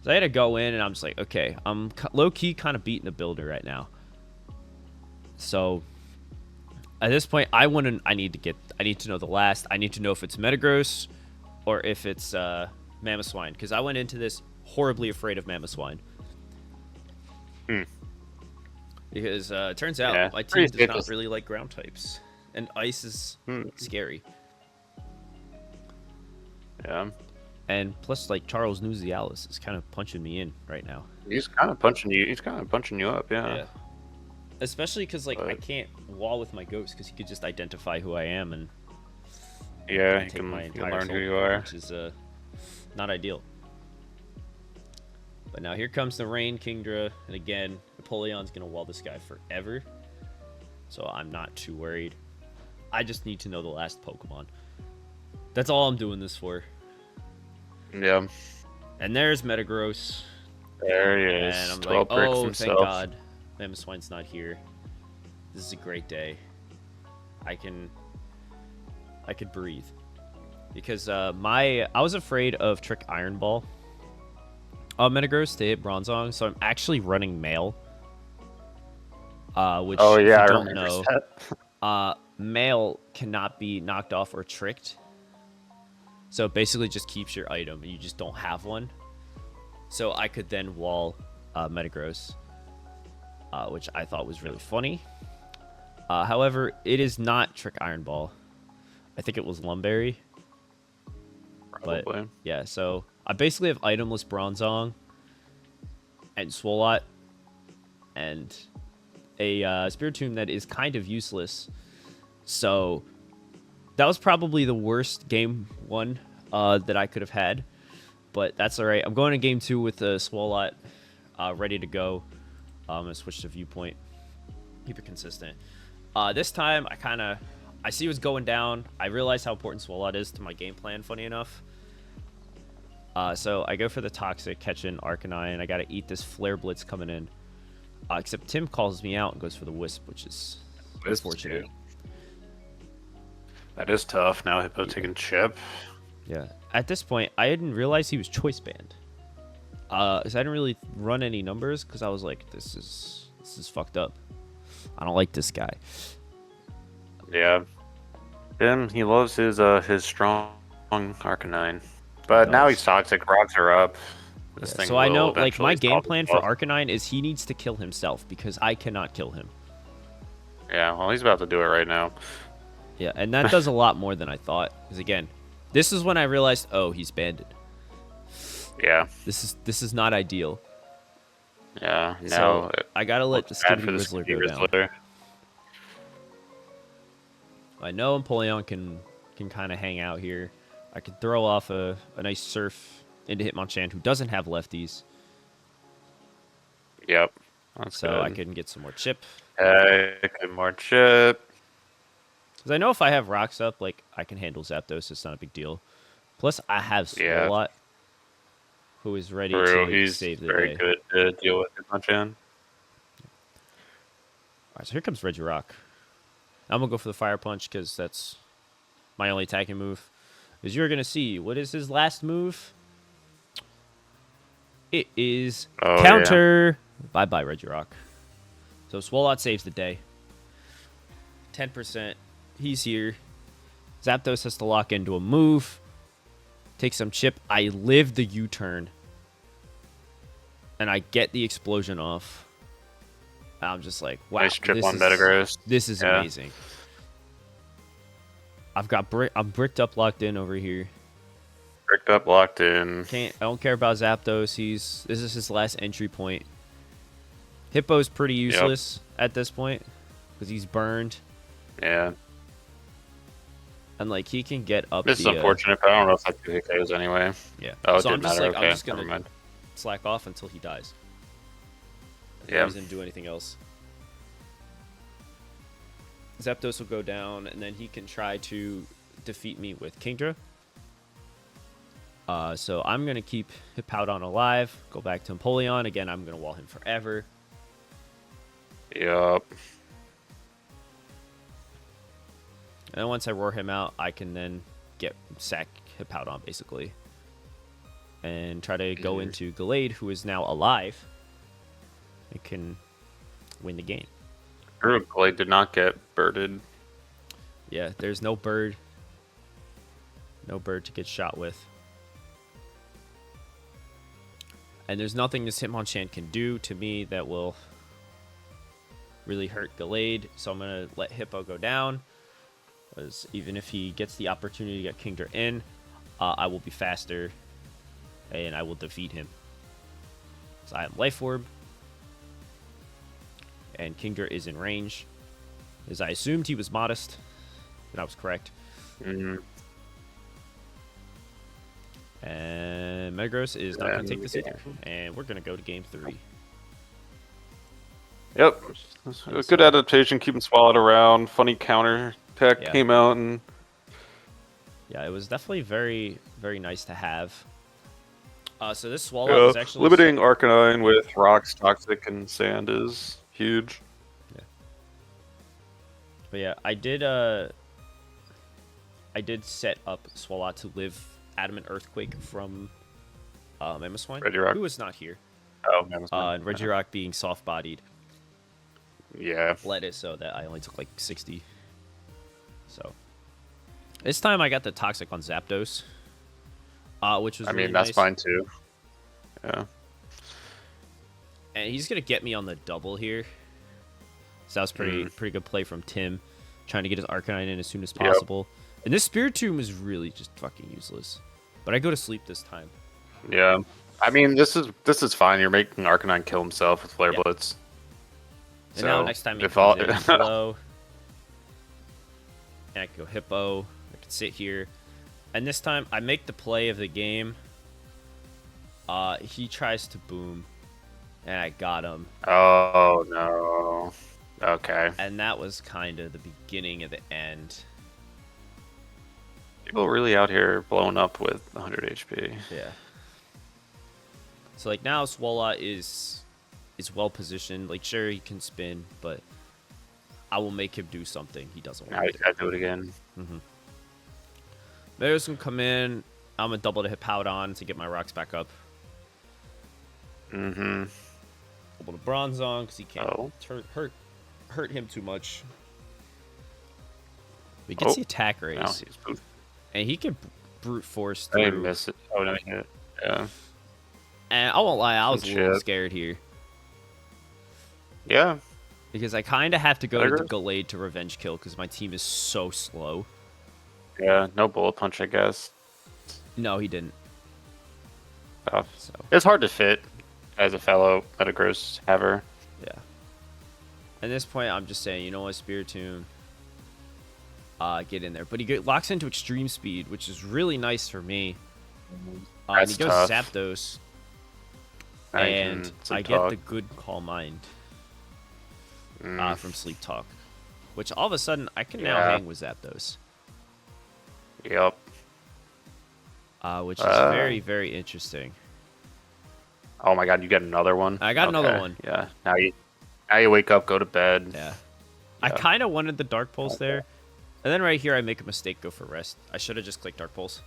So I had to go in, and I'm just like, okay, I'm low-key kind of beating the builder right now. So at this point, I need to know the last. I need to know if it's Metagross or if it's Mamoswine, because I went into this horribly afraid of Mamoswine. Because it turns out my team does not really like ground types, and ice is scary.
Yeah.
And plus, like, Charles Nuzialis is kind of punching me in right now.
He's kind of punching you. He's kind of punching you up, yeah.
Especially because, like, I can't wall with my ghost because he could just identify who I am and
he can learn who you are,
which is not ideal. But now here comes the Rain Kingdra, and again, Napoleon's gonna wall this guy forever. So I'm not too worried. I just need to know the last Pokemon. That's all I'm doing this for.
Yeah.
And there's Metagross.
There he is.
And I'm like, oh, thank God. Mamoswine's not here. This is a great day. I could breathe. Because I was afraid of Trick Iron Ball. Metagross to hit Bronzong, so I'm actually running Mail. Which if you don't know, Mail cannot be knocked off or tricked. So it basically just keeps your item, and you just don't have one. So I could then wall Metagross, which I thought was really funny. However, it is not Trick Iron Ball. I think it was Lumberry.
Probably.
But yeah, so I basically have itemless Bronzong and Swolot and a Spiritomb that is kind of useless. So that was probably the worst game one that I could have had. But that's all right. I'm going to game 2 with a Swolot ready to go. I'm going to switch to Viewpoint. Keep it consistent. This time, I see what's going down. I realize how important Swolot is to my game plan, funny enough. So I go for the Toxic, catch an Arcanine. I got to eat this Flare Blitz coming in. Except Tim calls me out and goes for the Wisp, which is unfortunate.
That is tough. Now Hippo taking Chip.
Yeah. At this point, I didn't realize he was Choice Banned. Because I didn't really run any numbers, because I was like, this is fucked up. I don't like this guy.
Yeah. Tim, he loves his strong Arcanine. But now he's Toxic. Rocks are up.
So I know, like, my game plan for Arcanine is he needs to kill himself, because I cannot kill him.
Yeah, well, he's about to do it right now.
Yeah, and that does a lot more than I thought. Because, again, this is when I realized, oh, he's banded.
Yeah.
This is not ideal.
Yeah, now
so I gotta let the Skibidi Grizzler go down. I know Empoleon can kind of hang out here. I could throw off a nice Surf into Hitmonchan, who doesn't have lefties.
Yep. That's
so
good.
I can get some more chip.
Hey, get more chip.
Because I know if I have rocks up, like, I can handle Zapdos. It's not a big deal. Plus, I have Swolot, who is ready to save the day.
He's very good to deal with Hitmonchan.
Alright, so here comes Regirock. I'm going to go for the Fire Punch, because that's my only attacking move. As you're going to see, what is his last move? It is Counter. Yeah. Bye-bye, Regirock. So Swolot saves the day. 10%. He's here. Zapdos has to lock into a move. Take some chip. I live the U-turn. And I get the explosion off. I'm just like, wow.
Nice chip on Metagross.
This is amazing. I'm bricked up, locked in over here.
Bricked up, locked in.
I don't care about Zapdos. This is his last entry point. Hippo's pretty useless at this point because he's burned.
Yeah.
And like he can get up.
This is unfortunate, but I don't know if that KOs anyway.
Yeah.
Oh, it
so I'm
didn't
just
matter.
like,
Okay.
I'm just gonna slack off until he dies.
Yeah.
He doesn't do anything else. Zapdos will go down, and then he can try to defeat me with Kingdra. So I'm going to keep Hippowdon alive, go back to Empoleon. Again, I'm going to wall him forever.
Yup.
And then once I roar him out, I can then sack Hippowdon, basically. And try to go into Gallade, who is now alive. It can win the game.
Gallade did not get birded.
Yeah, there's no bird. No bird to get shot with. And there's nothing this Hitmonchan can do to me that will really hurt Gallade. So I'm going to let Hippo go down. Because even if he gets the opportunity to get Kingdra in, I will be faster. And I will defeat him. So I have Life Orb. And Kingdra is in range. As I assumed he was modest. And I was correct.
Mm-hmm.
And Metagross is not going to take this either. And we're going to go to game 3.
Yep. A good adaptation, keeping Swallowed around. Funny counter tech came out. And
yeah, it was definitely very, very nice to have. So this Swallow was actually...
Limiting Arcanine with Rocks, Toxic, and Sand is huge.
Yeah. But yeah, I did set up Swallow to live Adamant Earthquake from Mamoswine,
Regirock,
who was not here.
Oh, Mamoswine.
And Regirock being soft-bodied.
Yeah.
Led it so that I only took like 60. So this time I got the Toxic on Zapdos, which was really
that's
nice.
fine too. Yeah.
And he's gonna get me on the double here. So that was pretty good play from Tim, trying to get his Arcanine in as soon as possible. Yep. And this Spiritomb is really just fucking useless. But I go to sleep this time.
Yeah. I mean, this is fine. You're making Arcanine kill himself with Flare Blitz.
And so now next time he comes in slow. And I can go Hippo. I can sit here. And this time I make the play of the game. He tries to boom. And I got him.
Oh, no. Okay.
And that was kind of the beginning of the end.
People really out here blowing up with 100 HP.
Yeah. So like now Swallow is well positioned. Like sure he can spin, but I will make him do something he doesn't want to do.
I do it again.
There's gonna come in. I'm gonna double to Hippowdon to get my rocks back up. Double to Bronzong because he can't hurt him too much. He gets the attack raise. And he can brute force through.
I didn't miss it. Oh, no, he hit it. Yeah.
And I won't lie, I was a little scared here.
Yeah.
Because I kind of have to go to Gallade to revenge kill because my team is so slow.
Yeah, no bullet punch, I guess.
No, he didn't.
Tough. So. It's hard to fit as a fellow Metagross haver.
Yeah. At this point, I'm just saying, you know what, Spiritomb, get in there. But he locks into extreme speed, which is really nice for me. And he goes Zapdos. And I get the good Calm Mind from Sleep Talk. Which all of a sudden, I can now hang with Zapdos.
Yep.
Which is very, very interesting.
Oh my god, you get another one?
I got another one.
Yeah. Now you wake up, go to bed.
Yeah. I kind of wanted the Dark Pulse there. And then right here, I make a mistake, go for rest. I should have just clicked Dark Pulse.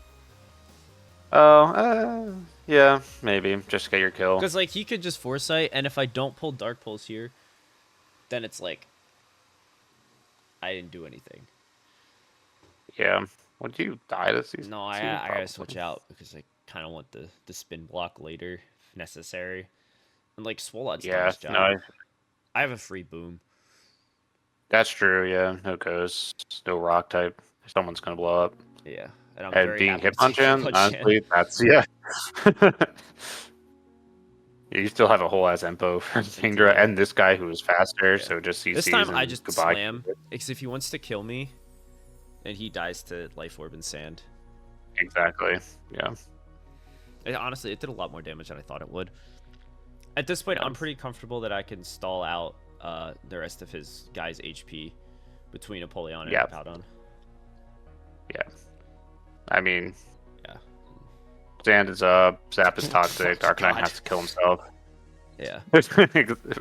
Oh, yeah, maybe. Just get your kill.
Because, like, he could just Foresight, and if I don't pull Dark Pulse here, then it's like, I didn't do anything.
Yeah. Would you die this season?
No, I gotta switch out because I kind of want the spin block later if necessary. And like Swolot's done
Yeah,
his job.
no,
I have a free boom.
that's true. Yeah, no ghosts, no rock type. Someone's gonna blow up.
Yeah, and I'm
And
very
being
happy to take
Hitmonchan, honestly, that's yeah. Yeah, you still have a whole ass Empo for Kingdra, and this guy who is faster, so just CCs.
This time
and
I just
goodbye.
slam, because if he wants to kill me, and he dies to Life Orb and Sand.
Exactly. Yeah.
Honestly, it did a lot more damage than I thought it would. At this point, I'm pretty comfortable that I can stall out the rest of his guys' HP between Apollyon and Powdon.
Yeah. I mean,
yeah.
Sand is up, Zap is toxic, Dark Knight has to kill himself.
Yeah.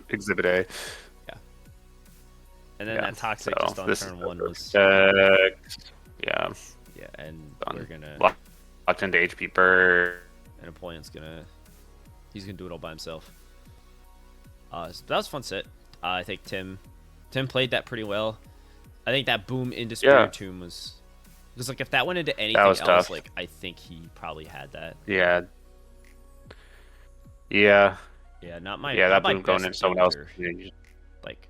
Exhibit A.
Yeah. And then that toxic just on turn 1 was...
Yeah.
Yeah, and we're gonna...
Locked into HP Bird.
And Apollyon's gonna... He's gonna do it all by himself. So that was a fun set. I think Tim played that pretty well. I think that boom into Spiritomb was... Because, like, if that went into anything else,
tough.
like, I think he probably had that.
Yeah. Yeah.
Yeah, not my...
Yeah,
not
that
my
boom going into someone else.
Like...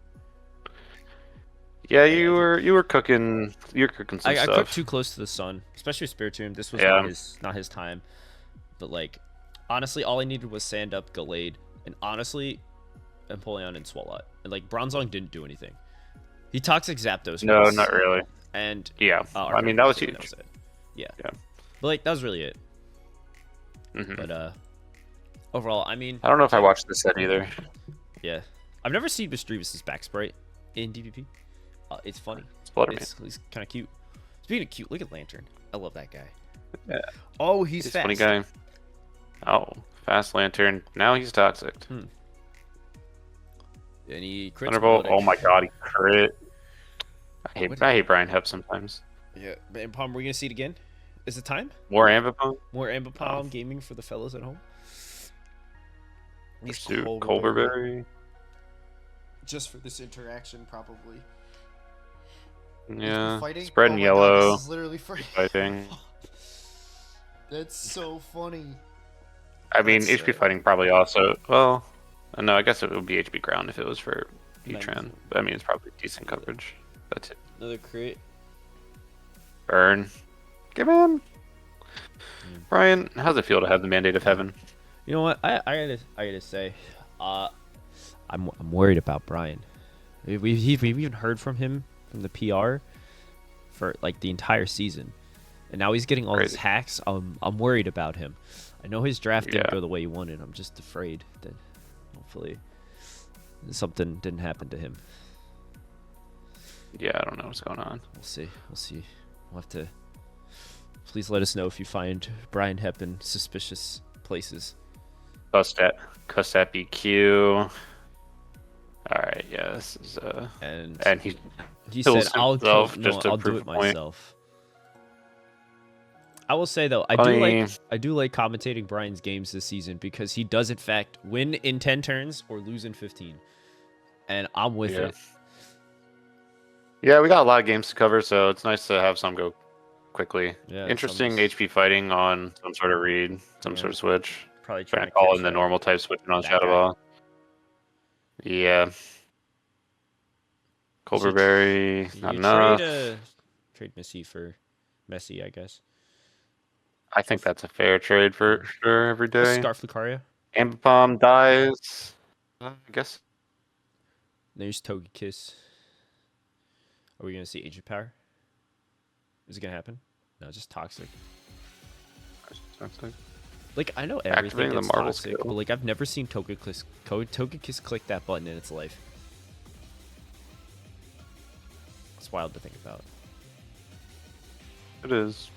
Yeah, you were cooking some stuff.
I cooked too close to the sun, especially with Spiritomb. This was not his time. But, like, honestly, all I needed was Sand Up, Gallade, and honestly, Empoleon and Swalot. And, like, Bronzong didn't do anything. He Toxic Zapdos.
No, not really.
And
I mean, that was huge.
That was it. Yeah. But, like, that was really it. But overall, I mean,
I don't know if I watched this set either.
Yeah, I've never seen Misdreavus' back sprite in DPP. It's funny. He's kind of cute. Speaking of cute, look at Lantern. I love that guy.
Yeah.
Oh, he's fast.
Funny guy. Oh, fast Lantern. Now he's toxic.
And he crits.
Thunderbolt. Oh my god, he crit. I hate Brian Hep sometimes.
Yeah, and Palm, we're gonna see it again. Is it time?
More Ambipom?
More Ambipom gaming for the fellas at home.
Colberberry.
Just for this interaction, probably.
Yeah. Spreading yellow.
God, this is literally
fighting.
That's so funny.
I mean, HP fighting probably also. Well, no, I guess it would be HP ground if it was for Etran. But I mean, it's probably decent coverage. That's it.
Another crit.
Burn. Give in. Brian, how's it feel to have the Mandate of Heaven?
You know what? I gotta say, I'm worried about Brian. We've even heard from him from the PR for like the entire season, and now he's getting all these hacks. I'm worried about him. I know his draft didn't go the way he wanted. I'm just afraid that hopefully something didn't happen to him.
Yeah, I don't know what's going on.
We'll see. We'll have to. Please let us know if you find Brian Hep in suspicious places.
Custat BQ. Alright, yeah, this is and
he said I'll do it
point.
myself. I will say though, I do like commentating Brian's games this season because he does in fact win in 10 turns or lose in 15. And I'm with it.
Yeah, we got a lot of games to cover, so it's nice to have some go quickly.
Yeah,
interesting HP fighting on some sort of read, some sort of switch.
Probably
trying to call in the normal type switching on Shadow Ball. Yeah. Colberberry, not enough.
Trade Missy for Messi, I guess.
I think that's a fair trade for sure every day.
Scarf Lucario.
Ambipom dies. I guess.
There's Togekiss. Are we gonna see Agent Power? Is it gonna happen? No, just toxic. Like, I know everything is toxic, but like I've never seen Togekiss click that button in its life. It's wild to think about.
It is.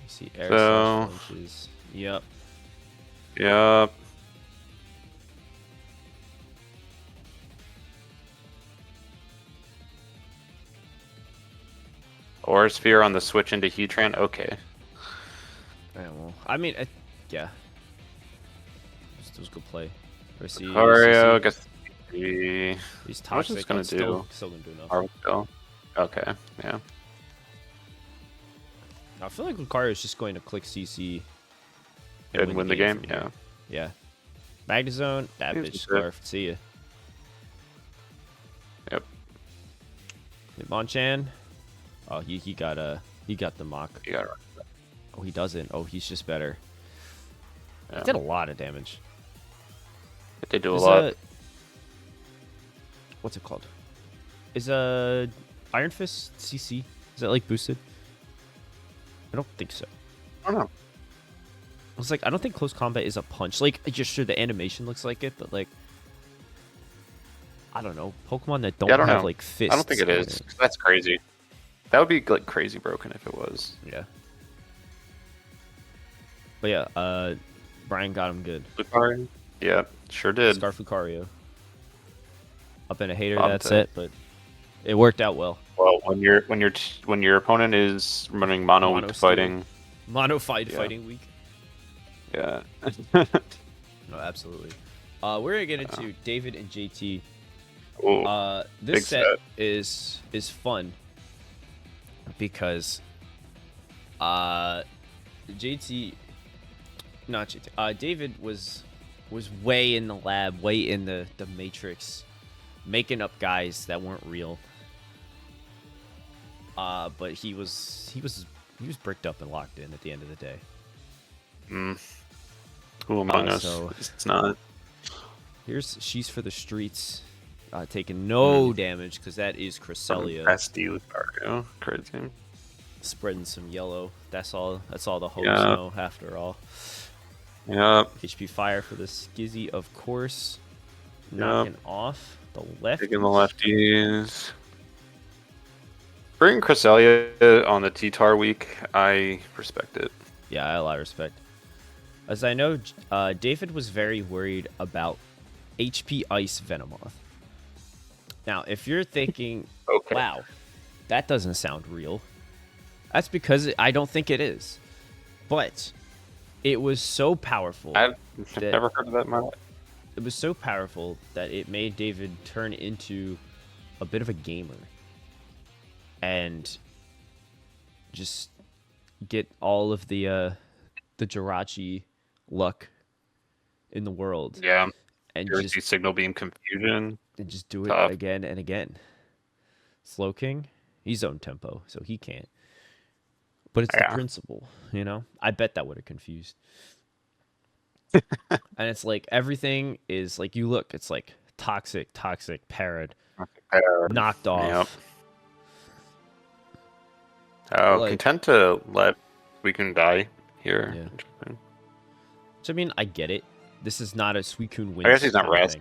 You see air launches. Yep.
Yep. Or Sphere on the switch into Heatran. Okay.
Yeah, well, I mean, yeah. It was a good play.
Lucario, I guess
he's toxic.
What's gonna do?
Still gonna do enough.
Marvel Skill. Okay, yeah.
I feel like Lucario is just going to click CC
And win the game.
from
Yeah.
here. Yeah. Magnezone, that
He's
bitch
good.
scarfed. See ya.
Yep.
Hitmonchan. Oh, he got the mock.
You got it.
Oh, he doesn't. Oh, he's just better.
Yeah.
He did a lot of damage.
They do a
Is
lot.
what's it called? Is Iron Fist CC? Is that like boosted? I don't think so.
I don't know.
I was like, I don't think close combat is a punch. Like, just sure the animation looks like it, but like, I don't know. Pokemon that don't
Yeah, I don't
have
know.
like fists.
I don't think it
on
is. That's crazy. That would be like crazy broken if it was.
Yeah. But yeah, Brian got him good.
Lucario? Yeah, sure did.
Scarf Lucario. I've been a hater
Bob
that
to-
set, but it worked out well.
Well, when your opponent is running mono
Mono
weak
steel.
fighting,
Mono fight
Yeah.
fighting week.
yeah.
No, absolutely. We're gonna get into David and JT.
Ooh,
This
big
set
set.
is fun because JT, not JT. David was way in the lab, way in the matrix, making up guys that weren't real. But he was bricked up and locked in at the end of the day.
Who among us?
so-
It's not.
Here's She's for the Streets, taking no damage because that is Cresselia.
SD Lucario. Crazy.
Spreading some yellow. That's all the hoes
Yeah.
know after all.
Yep.
HP Fire for the Skizzy, of course. Knocking off the left.
Taking the lefties. Bringing Cresselia on the T-Tar week, I respect it.
Yeah, I have a lot of respect. As I know, David was very worried about HP Ice Venomoth. Now, if you're thinking,
Okay.
wow, that doesn't sound real, that's because I don't think it is. But it was so powerful.
I've
that-
never heard of that in my life.
It was so powerful that it made David turn into a bit of a gamer and just get all of the Jirachi luck in the world
Yeah.
and
Jersey
just
Signal Beam Confusion.
do it
Tough.
again and again. Slow King, he's own tempo, so he can't. But it's the
Yeah.
principle, you know? I bet that would have confused. And it's like everything is like you look, it's like toxic, parad, knocked off.
Oh,
Like-
content to let we can die here.
Yeah.
Interesting.
So I mean, I get it. This is not a Suicune win.
I guess he's not rest.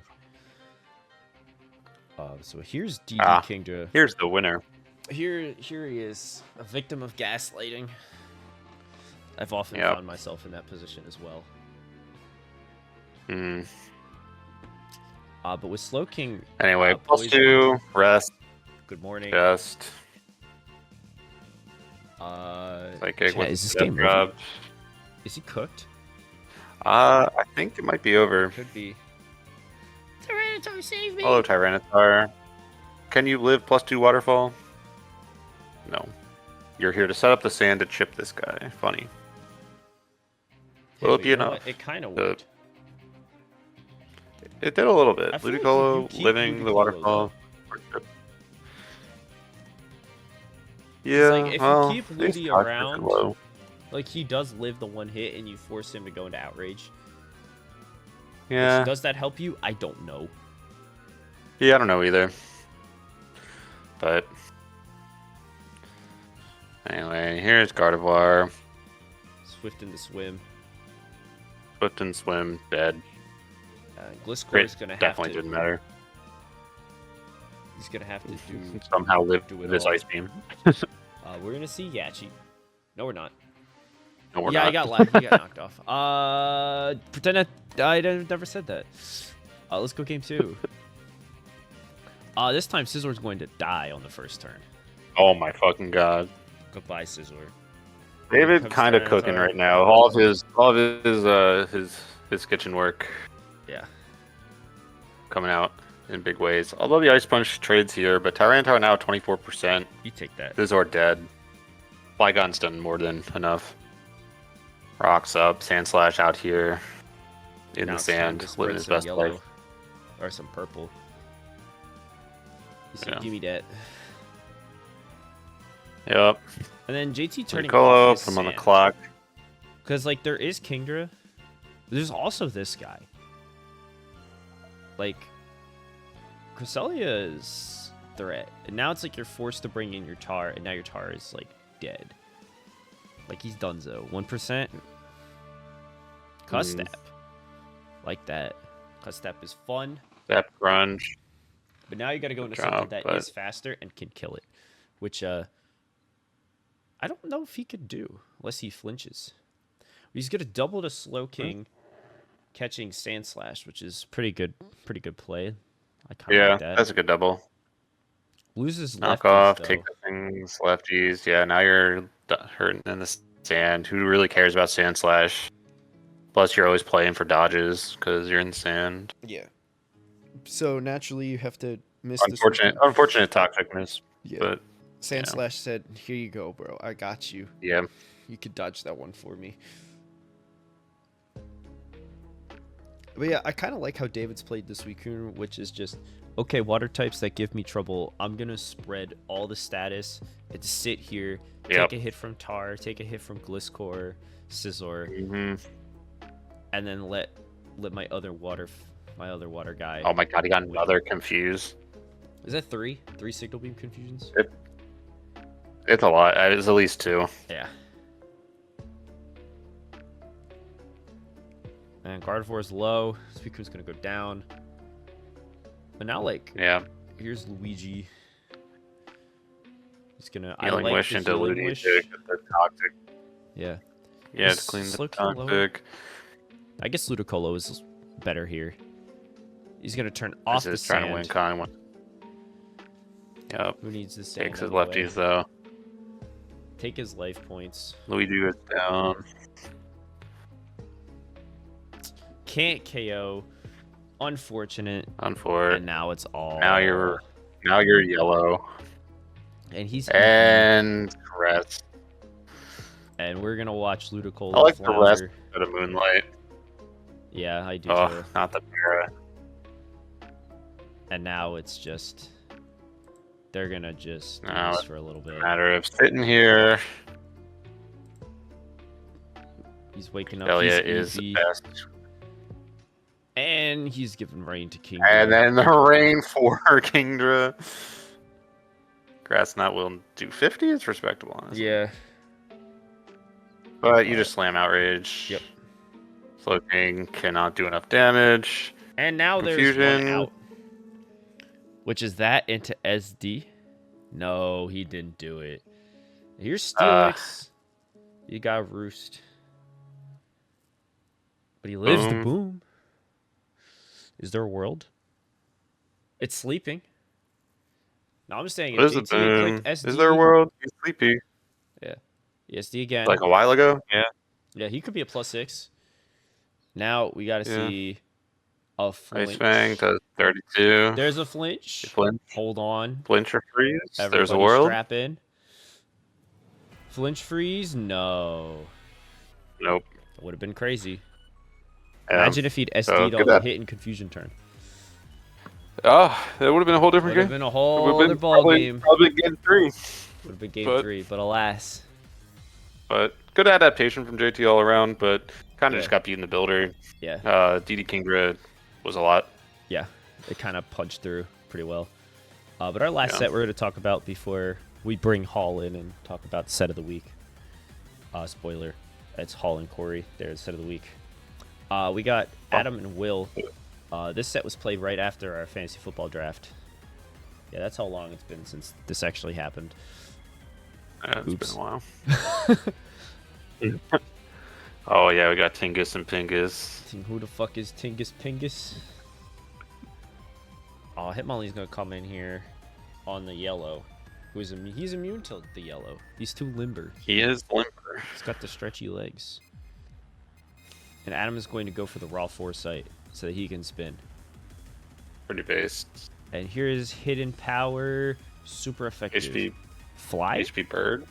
So here's DD
Ah.
King to
Here's the winner.
here he is, a victim of gaslighting. I've often
Yep.
found myself in that position as well.
Hmm.
But with Slow King,
Anyway, plus
poison.
2, rest,
good morning.
just, psychic
chat,
with
is this
death
game over?
drop.
Is he cooked?
I think it might be over.
Could be. Tyranitar, save me!
Hello, Tyranitar. Can you live plus 2 waterfall? No. You're here to set up the sand to chip this guy. Funny.
Hey,
Will it
but
be
you know
enough?
what? It kind of
to-
worked.
It did a little bit.
I feel like
Ludicolo,
you keep
living the
Ludicolo,
waterfall.
It's
Yeah,
like, if
well,
you keep
these
Ludi
stocks are
around,
low.
like he does live the one hit, and you force him to go into outrage.
Yeah,
Does that help you? I don't know.
yeah, I don't know either. But anyway, here's Gardevoir.
Swift in the swim.
Swift and Swim, dead.
Gliscor
Great,
is gonna have
definitely
to.
didn't matter.
He's gonna have to do.
Somehow lived
do it
this
all.
Ice Beam.
We're gonna see Yachi. No, we're not.
No, we're
yeah,
not.
I got left. He got knocked off. Pretend I never said that. Let's go game 2. This time Scissor's going to die on the first turn.
Oh my fucking god.
Goodbye, Scissor.
David
Comes
kind of
Tyranitar.
cooking right now. All of his kitchen work
Yeah.
coming out in big ways. Although the Ice Punch trades here, but Tyranitar now 24%.
You take that.
Scizor dead. Flygon's done more than enough. Rocks up, Sand Slash out here in
Now
the
it's time
sand,
to spread
living his
some
best
yellow
life.
or some purple. He said,
Yeah.
"Give me that."
Yep.
And then JT turning
Colo,
off his
put him on the
sand.
clock.
Because, like, there is Kingdra. There's also this guy. Like, Cresselia is threat. And now it's like you're forced to bring in your Tar, and now your Tar is, like, dead. Like, he's donezo. 1%. Cuss Step. Like that. Cuss Step is fun.
That grunge.
But now you got to go
Good
into something
job,
that
but-
is faster and can kill it. Which, I don't know if he could do. Unless he flinches. He's going to double to Slow King, catching Sand Slash, which is pretty good play. I kind of
Yeah,
like that.
that's a good double.
Loses
Knock
lefties,
off,
though.
take the things, lefties. Yeah, now you're hurting in the sand. Who really cares about Sand Slash? Plus, you're always playing for dodges because you're in the sand.
Yeah. So naturally, you have to miss
Unfortunate toxic miss.
Yeah.
But
Sand
yeah.
Slash said, "Here you go, bro. I got you.
yeah,
You could dodge that one for me." But yeah, I kind of like how David's played this week, which is just,
Okay, water types that give me trouble, I'm going to spread all the status and sit here,
Yep.
take a hit from Tar, take a hit from Gliscor, Scizor,
hmm
and then let my other water guy.
Oh my god, he got another confuse.
Is that 3? 3 Signal Beam confusions?
It's a lot. It's at least 2.
Yeah. And Gardevoir's low. Suicune's going to go down. But now, like,
Yeah,
here's Luigi. He's going to...
healing
like
wish
the
into
healing
Ludi
wish.
to get the toxic.
Yeah.
Yeah,
Is
to clean the
Slow King lower?
toxic.
I guess Ludicolo is better here. He's going to turn off
This
the
is trying to win
sand.
Con. Yep.
Who needs the sand
Takes his
anyway?
lefties though.
Take his life points.
Luigi is down.
Can't KO. Unfortunate.
On for
And now it's all...
Now you're yellow.
And he's...
And rest.
And we're going to watch Ludicolo
I like the
flounder.
rest of the moonlight.
Yeah, I do
Oh,
too.
not the para.
And now it's just... They're going to just do
No,
this for a little bit.
Matter of sitting here.
He's waking up.
Delia
He's
is the
easy.
best.
And he's giving rain to King.
And then the rain for Kingdra. Grass not willing to do 50. It's respectable, honestly.
Yeah.
But you just slam outrage.
Yep.
Slow King cannot do enough damage.
And now there's
Confusion.
one out. Which is that into SD? No, he didn't do it. Here's Steelix. You got Roost. But he lives the
Boom.
boom. Is there a world? It's sleeping. No, I'm just saying.
What is
if
it,
JT had
boom?
clicked SD,
Is there a world? He's sleepy.
SD again.
Like a while ago? Yeah.
Yeah, he could be a +6. Now we got to
Yeah.
see a flinch.
Ice Fang does 32.
There's a flinch.
Flinch.
Hold on.
Flinch or freeze? There's
Everybody
a world?
strap in. Flinch freeze? No.
Nope.
It would have been crazy.
Yeah.
Imagine if he'd
So,
SD'd
good
on the
that-
hit and confusion turn.
Oh, that would have been a whole different
Would have
game.
been a
It
whole
would've
other
been
ball
probably,
game.
Probably game 3.
Would have been game
but-
3, but alas.
But good adaptation from JT all around, but kind of
Yeah.
just got beat in the builder.
Yeah.
DD Kingdra was a lot.
Yeah. It kind of punched through pretty well. But our last
Yeah.
set we're going to talk about before we bring Hall in and talk about the set of the week. Spoiler. It's Hall and Cory. They're the set of the week. We got Adam and Will. This set was played right after our fantasy football draft. Yeah, that's how long it's been since this actually happened.
Yeah, it's
Oops.
been a while. Oh yeah, we got Tingus and Pingus.
Who the fuck is Tingus Pingus? Oh, Hitmonlee's gonna come in here on the yellow. He's immune to the yellow. He's too limber.
He is limper.
He's got the stretchy legs. And Adam is going to go for the raw foresight so that he can spin.
Pretty based.
And here is hidden power, super effective.
HP
Fly?
HP bird.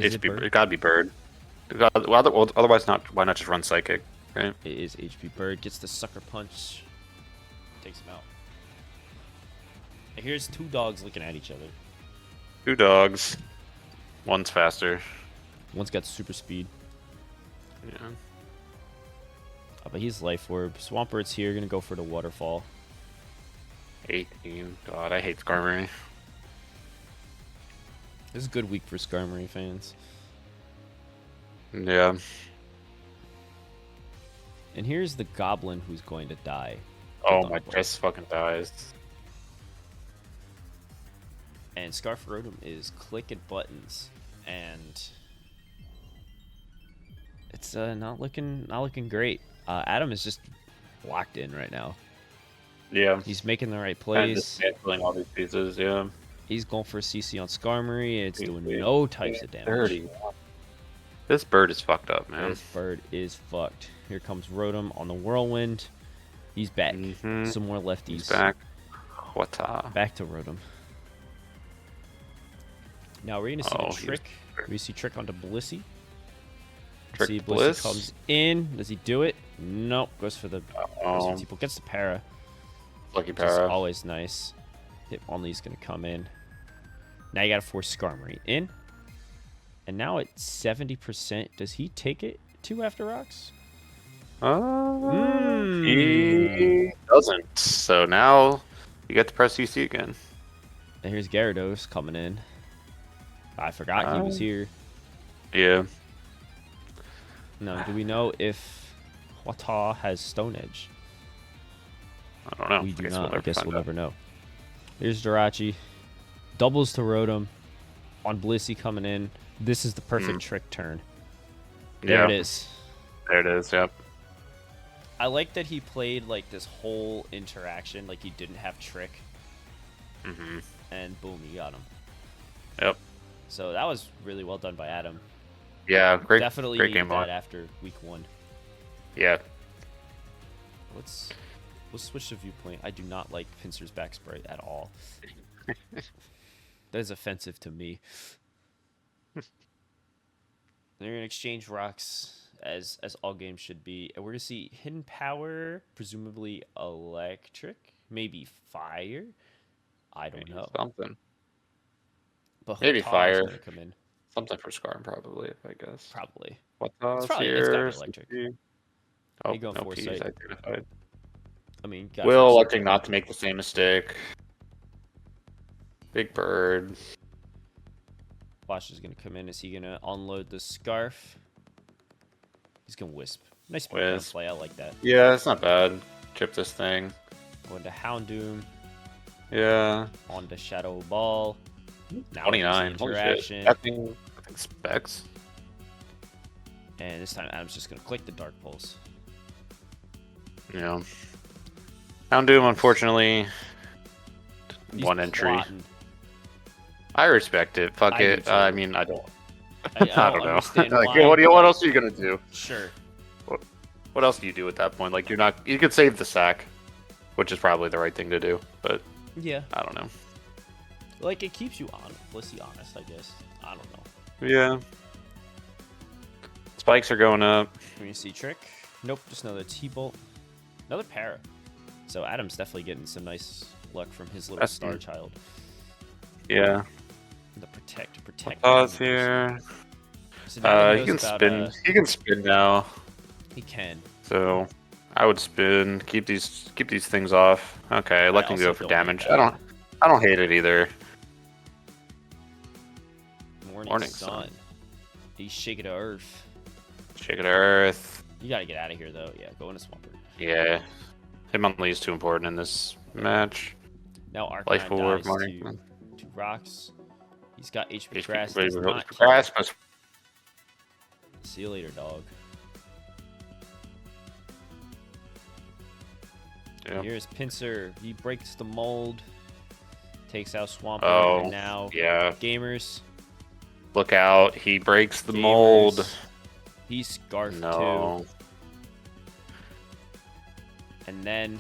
Is it
HP.
bird?
It gotta be bird. Well, otherwise not. Why not just run psychic? Right.
It is HP bird. Gets the sucker punch. Takes him out. And here's two dogs looking at each other.
2 dogs. One's faster.
One's got super speed.
Yeah.
But he's life orb. Swampbird's here. Gonna go for the waterfall.
18. God, I hate Skarmory.
This is a good week for Skarmory fans.
Yeah.
And here's the goblin who's going to die.
Oh,
Dog
my
bite.
chest fucking dies.
And Scarf Rotom is clicking buttons, and it's not looking great. Adam is just locked in right now.
Yeah.
He's making the right
And
plays.
dismantling all these pieces, yeah.
He's going for a CC on Skarmory. It's doing
Wait,
no types of damage.
30. This bird is fucked up, man.
This bird is fucked. Here comes Rotom on the whirlwind. He's back.
Mhm.
Some more lefties.
He's back. What's
Back to Rotom. Now we're gonna see
Oh,
the
he's-
trick. We see trick onto Blissey.
Trick
See
Bliss?
Blissey comes in. Does he do it? Nope. Goes for the
Oh,
people. Gets the para.
lucky
Which is
para.
always nice. Hitmonlee's gonna come in. Now you gotta force Skarmory in. And now at 70%, does he take it 2 after rocks?
He doesn't. So now you get to press CC again.
And here's Gyarados coming in. I forgot he was here.
Yeah.
No, do we know if Wata has Stone Edge?
I don't know.
We do
Guess
not. I
never
guess
find
we'll
out.
never know. Here's Jirachi. Doubles to Rotom. On Blissey coming in. This is the perfect trick turn. There it is.
There it is. Yep.
I like that he played like this whole interaction like he didn't have trick.
Mhm.
And boom, he got him.
Yep.
So that was really well done by Adam.
Yeah. Great.
Definitely
Great
needed
game
that
on.
after week 1.
Yeah.
We'll switch to viewpoint. I do not like Pinsir's back spray at all. That is offensive to me. They're gonna exchange rocks as all games should be, and we're gonna see hidden power, presumably electric, maybe fire. I don't know.
Something.
But
Maybe
Hota's
fire.
gonna come in
Something for Skarm, probably. I guess.
probably.
What's
It's gotta be electric.
Oh,
You go
no
Foresight.
P's identified.
I mean, got
Will
Foresight.
electing not to make the same mistake. Big bird.
Flash is gonna come in. Is he gonna unload the scarf? He's gonna wisp. Nice
Wisp.
play. I like that.
Yeah, it's not bad. Chip this thing.
Going to Houndoom.
Yeah.
On to Shadow Ball. Now
29.
it's
Holy shit.
interaction.
I think specs.
And this time Adam's just gonna click the Dark Pulse.
Yeah. Houndoom, unfortunately,
He's
one entry.
plotting.
I respect it. Fuck
I do
it.
too.
I mean, I don't.
I
I don't know.
understand
Like,
why,
what else are you gonna do?
Sure.
What else do you do at that point? Like, you're not. You could save the sack, which is probably the right thing to do. But
Yeah.
I don't know.
Like, it keeps you on. Let's be honest, I guess. I don't know.
Yeah. Spikes are going up.
When you see Trick. Nope, just another T-Bolt. Another para. So Adam's definitely getting some nice luck from his little
That's
star
neat.
child.
Yeah.
The protect.
Pause here.
So now
He can
knows about,
spin. He can spin now.
he can.
So I would spin. Keep these things off. Okay, electing to
also
go for
don't hate
damage.
that.
I don't hate it either.
Morning sun. He's shaking to earth.
Shake it earth.
You gotta get out of here, though. Yeah, go into Swampert.
Yeah. Hitmonlee is too important in this match.
Now Arcanine
Life Orb,
dies
Morning.
to rocks. He's got HP
HP
Grass. Does not kill.
Grass must-
See you later, dog.
Yeah.
Here's Pinsir. He breaks the mold. Takes out Swampert.
Oh,
And now
yeah.
Gamers.
Look out. He breaks the mold.
Gamers. He's scarfed
No.
too. And then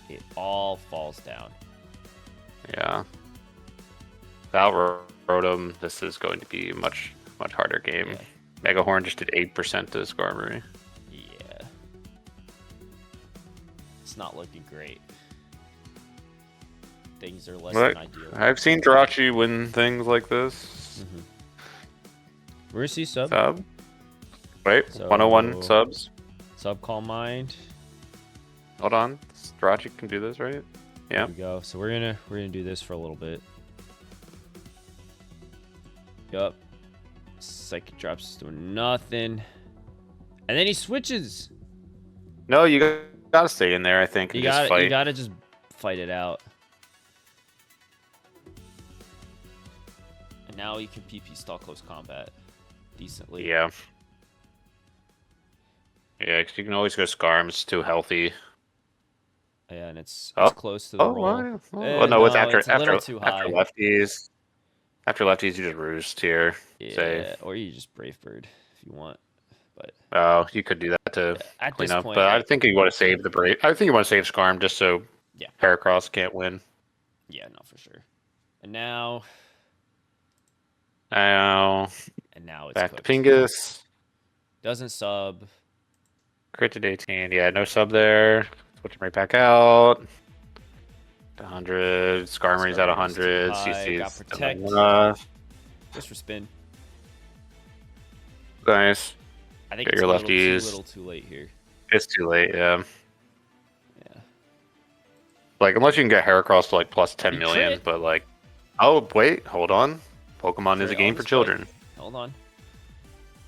it all falls down.
Yeah. Without Rotom, this is going to be much much harder game.
Yeah.
Megahorn just did 8% to Skarmory.
Yeah. It's not looking great. Things are less
But
than ideal.
I've seen Jirachi win things like this.
Mm-hmm. We're gonna see sub.
Sub. Wait,
So-
101 subs.
Sub Calm Mind.
Hold on. Jirachi can do this, right? Yeah.
There we go. So we're gonna do this for a little bit. Yup. Psychic drops doing nothing. And then he switches.
No, you gotta stay in there, I think, and
You
just
gotta
fight.
you gotta just fight it out. And now you can PP stall close combat decently.
Yeah. Yeah, 'cause you can always go Skarm. It's too healthy.
Yeah, and it's
Oh.
close to the roll.
Well, no, it's after
it's a little too high.
lefties. After lefties, you just roost here.
Yeah,
Say.
or you just Brave Bird if you want. But
Oh, you could do that to
at
clean
this
up.
point,
But I think you want to save the break. I think you want to save Skarm just so
Yeah.
Heracross can't win.
yeah, no, for sure. And now
Now
it's
back to
cooked.
Pingus.
Doesn't sub.
Crit to 18. Yeah, no sub there. Switching right back out. 100. Skarmory's at
Skarmory's
100.
too high, got
CC's
protect.
enough.
Just for spin.
Nice.
I think
Get
it's
your
a little
lefties.
too late here.
It's too late, yeah.
Yeah.
Like, unless you can get Heracross to like plus 10
You
million,
crit.
but like, oh, wait, hold on. Pokemon is a
Crit
game
on
for
this
children.
play. Hold on.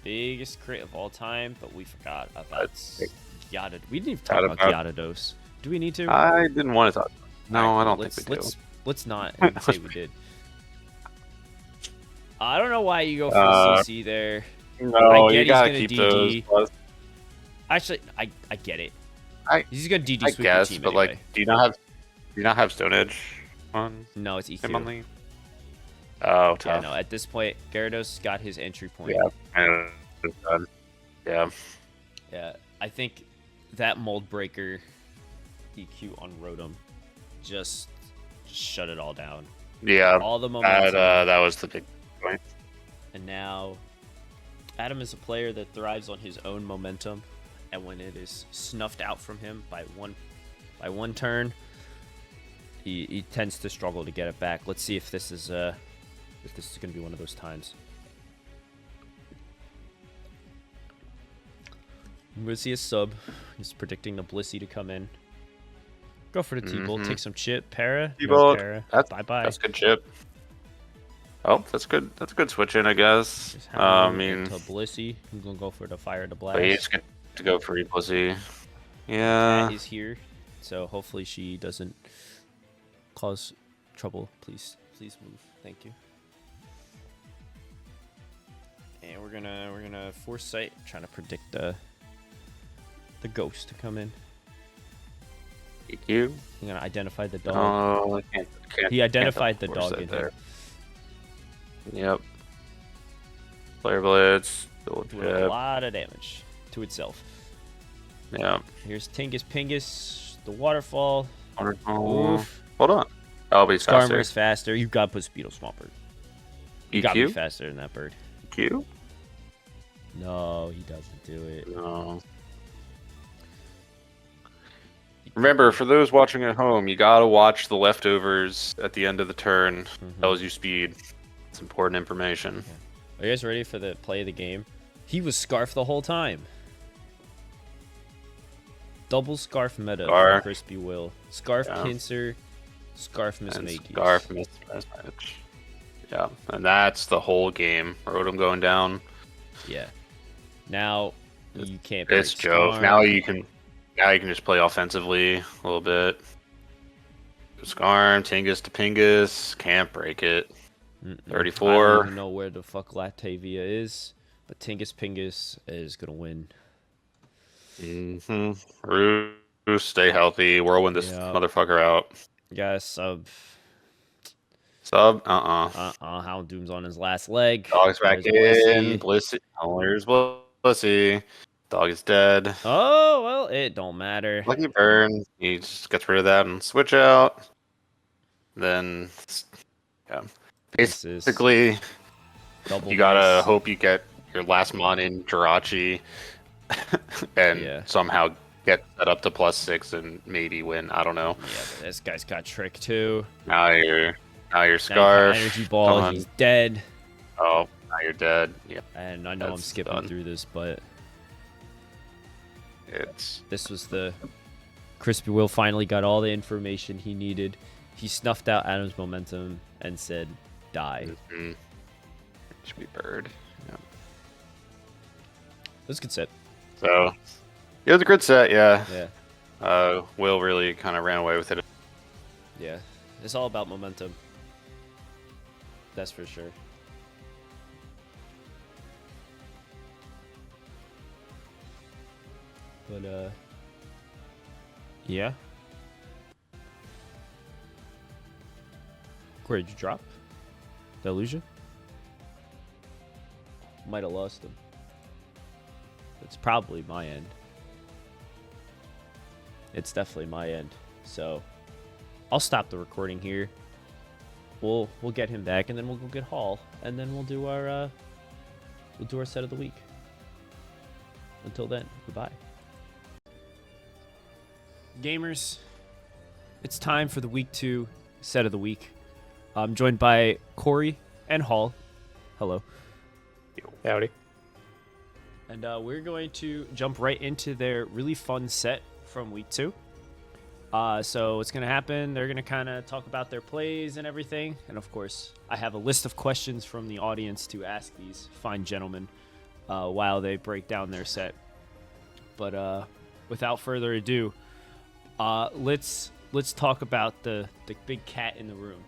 Biggest crit of all time, but we forgot about Gyarados. We didn't even talk about Gyarados. Do we need to?
I didn't want to talk. No,
Alright,
I don't
let's,
think we do.
Let's not even say we did. I don't know why you go for CC there.
No,
I get
you
he's
gotta
gonna
keep
DD.
those. Plus,
Actually, I get it.
I-
He's gonna DD
I
sweep
guess,
your team
but
anyway.
like, do you not have Stone Edge on
No, it's
him
EQ.
only? Oh,
Yeah,
tough.
no. At this point, Gyarados got his entry point.
Yeah, and it's done. Yeah.
Yeah, I think that Mold Breaker EQ on Rotom just shut it all down.
Yeah.
All the momentum.
That was the big point.
And now, Adam is a player that thrives on his own momentum, and when it is snuffed out from him by one turn, he tends to struggle to get it back. Let's see if this is going to be one of those times. I'm going to see a sub. He's predicting the Blissey to come in. Go for the T-Bolt. Take some chip. Para. No
T-Bolt.
para.
That's
Bye-bye.
That's good chip. Oh, that's good. That's a good switch in, I guess.
Just
I
hammer
mean,
into Blissey. He's going to go for the Fire to Blast.
but he's good to go for Pussy. Yeah.
Cat is here, so hopefully she doesn't cause trouble. Please move. Thank you. And we're gonna foresight, trying to predict the ghost to come in.
EQ.
I'm gonna identify the dog.
Oh, I can't.
He identified the
force
dog
that
in
there.
him.
Yep. Player Blitz.
Doing a lot of damage to itself.
Yeah.
Here's Tingus Pingus, the waterfall.
Wonderful.
Oof.
Hold on. Oh, but he's faster.
Skarmory's faster. You've got to put Speedo Swampert. You got to be
EQ?
faster than that bird.
EQ?
No, he doesn't do it.
No. Remember, for those watching at home, you gotta watch the leftovers at the end of the turn. Tells you speed. It's important information.
Are you guys ready for the play of the game? He was Scarf the whole time. Double Scarf meta
Scarf.
for Crispy Will. Scarf
Yeah.
Pincer, Scarf Miss
And
Makeys.
Scarf mismatch. Yeah, and that's the whole game. Rotom going down.
Yeah. Now you can't.
It's
break
joke.
Skarm.
Now you can just play offensively a little bit. Skarm, Tingus to Pingus, can't break it. 34.
I don't even know where the fuck Latavia is, but Tingus Pingus is gonna win.
Roost, stay healthy. Whirlwind this
Yeah.
motherfucker out.
Yeah, sub.
Sub,
Houndoom's on his last leg.
Dog's back
There's
in.
Blissey.
Blissey. Oh, here's Blissey. Dog is dead.
Oh well, it don't matter.
Lucky burn. He just gets rid of that and switch out. Then, yeah.
This is-
Basically,
Double
You gotta
nice.
hope you get your last mon in Jirachi and somehow get that up to +6 and maybe win. I don't know.
Yeah, but this guy's got trick too.
Now you're
Now you
Scarf.
got energy ball.
Done.
He's dead.
Oh, now you're dead. Yeah,
And I know I'm
That's
skipping
done.
through this, but
this
was the Crispy Will finally got all the information he needed. He snuffed out Adam's momentum and said, "Die."
should be bird. Yeah.
This is a good set.
So it was a good set. Yeah.
Yeah,
Will really kind of ran away with it.
yeah. It's all about momentum. That's for sure. But yeah. Where did you drop? Delusion? Might have lost him. It's probably my end. It's definitely my end. So I'll stop the recording here. We'll get him back, and then we'll go get Hall, and then we'll do our set of the week. Until then, goodbye. Gamers, it's time for the week 2 set of the week. I'm joined by Cory and Hall. Hello.
Howdy.
And we're going to jump right into their really fun set from week 2. So what's going to happen, they're going to kind of talk about their plays and everything. And of course, I have a list of questions from the audience to ask these fine gentlemen while they break down their set. But without further ado, let's talk about the big cat in the room.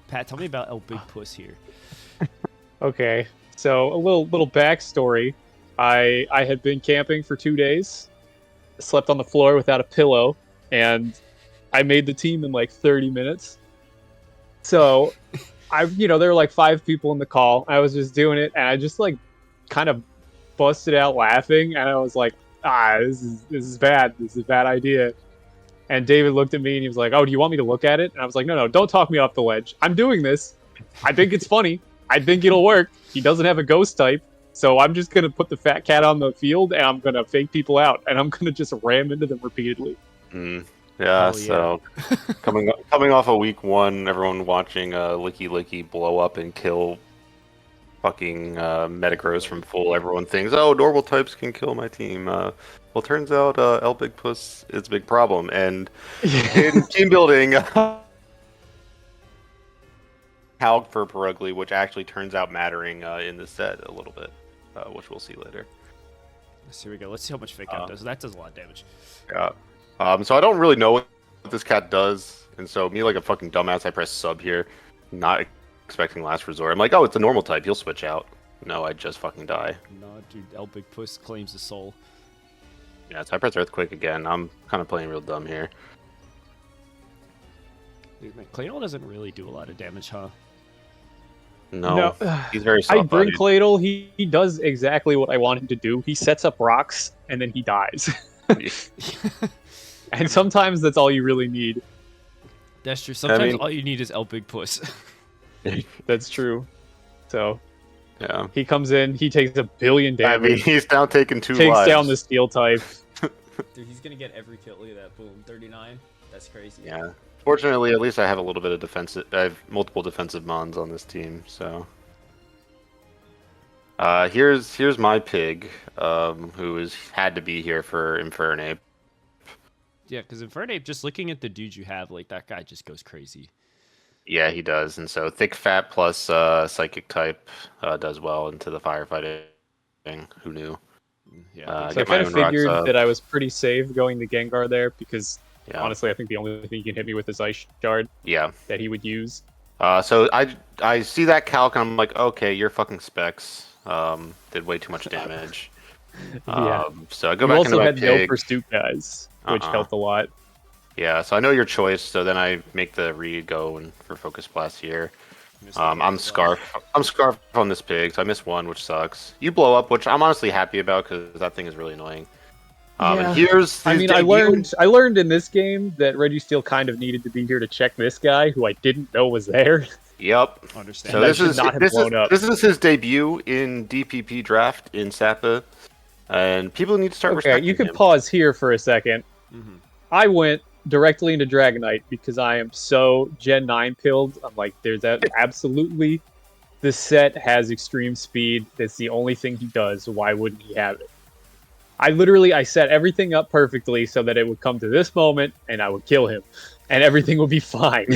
Pat, tell me about El Big Puss here.
Okay, so a little backstory. I had been camping for 2 days, slept on the floor without a pillow, and I made the team in like 30 minutes. So there were like 5 people in the call. I was just doing it, and I just like kind of busted out laughing, and I was like, this is bad. This is a bad idea. And David looked at me and he was like, "Oh, do you want me to look at it?" And I was like, No, don't talk me off the ledge. I'm doing this. I think it's funny. I think it'll work. He doesn't have a ghost type. So I'm just going to put the fat cat on the field and I'm going to fake people out. And I'm going to just ram into them repeatedly.
Yeah, so coming off of week 1, everyone watching Licky Licky blow up and kill fucking Metagross from full. Everyone thinks, oh, normal types can kill my team. Well, turns out El Big Puss is a big problem. And in team building, Calc for Perugly, which actually turns out mattering in this set a little bit, which we'll see later.
Here we go. Let's see how much fake out does. That does a lot of damage.
Yeah. So I don't really know what this cat does. And so me like a fucking dumbass, I press sub here, not expecting last resort. I'm like, oh, it's a normal type. He'll switch out. No, I just fucking die.
No, dude. El Big Puss claims the soul.
Yeah, so I press Earthquake again. I'm kind of playing real dumb here.
Dude, man, Claydol doesn't really do a lot of damage, huh?
No. He's very soft.
I bring Claydol. He does exactly what I want him to do. He sets up rocks and then he dies. And sometimes that's all you really need.
That's true. Sometimes all you need is El Big Puss.
That's true. So
yeah,
he comes in, he takes 1 billion damage.
I mean, he's now taking 2
takes
lives.
down the steel type.
Dude, he's gonna get every kill. Look at that. Boom. 39. That's crazy.
Yeah. Fortunately, at least I have a little bit of defensive. I have multiple defensive mons on this team, so. Here's my pig, who had to be here for Infernape.
Yeah, because Infernape, just looking at the dudes you have, like that guy just goes crazy.
Yeah, he does, and so thick fat plus psychic type does well into the firefighting. Who knew?
Yeah.
So I kind of figured that I was pretty safe going to Gengar there because honestly, I think the only thing you can hit me with is Ice Shard.
Yeah.
That he would use.
So I see that calc and I'm like, okay, you're fucking specs. Did way too much damage.
Yeah.
So I go
you
back
also
into my
had
pig.
no pursuit guys, which helped a lot.
Yeah, so I know your choice. So then I make the read go and for Focus Blast here. I'm Scarf. I'm Scarf on this pig, so I missed 1, which sucks. You blow up, which I'm honestly happy about because that thing is really annoying. And here's.
I mean, I learned in this game that Registeel kind of needed to be here to check this guy, who I didn't know was there.
Yep.
Understand.
So
that
this
should
is
not have
this is
blown up.
this is his debut in DPP Draft in SAPA, and people need to start
Okay,
respecting
you can
him.
pause here for a second.
Mhm.
I went directly into Dragonite because I am so Gen 9 pilled. I'm like, there's that absolutely. This set has extreme speed. That's the only thing he does. Why wouldn't he have it? I set everything up perfectly so that it would come to this moment and I would kill him and everything would be fine.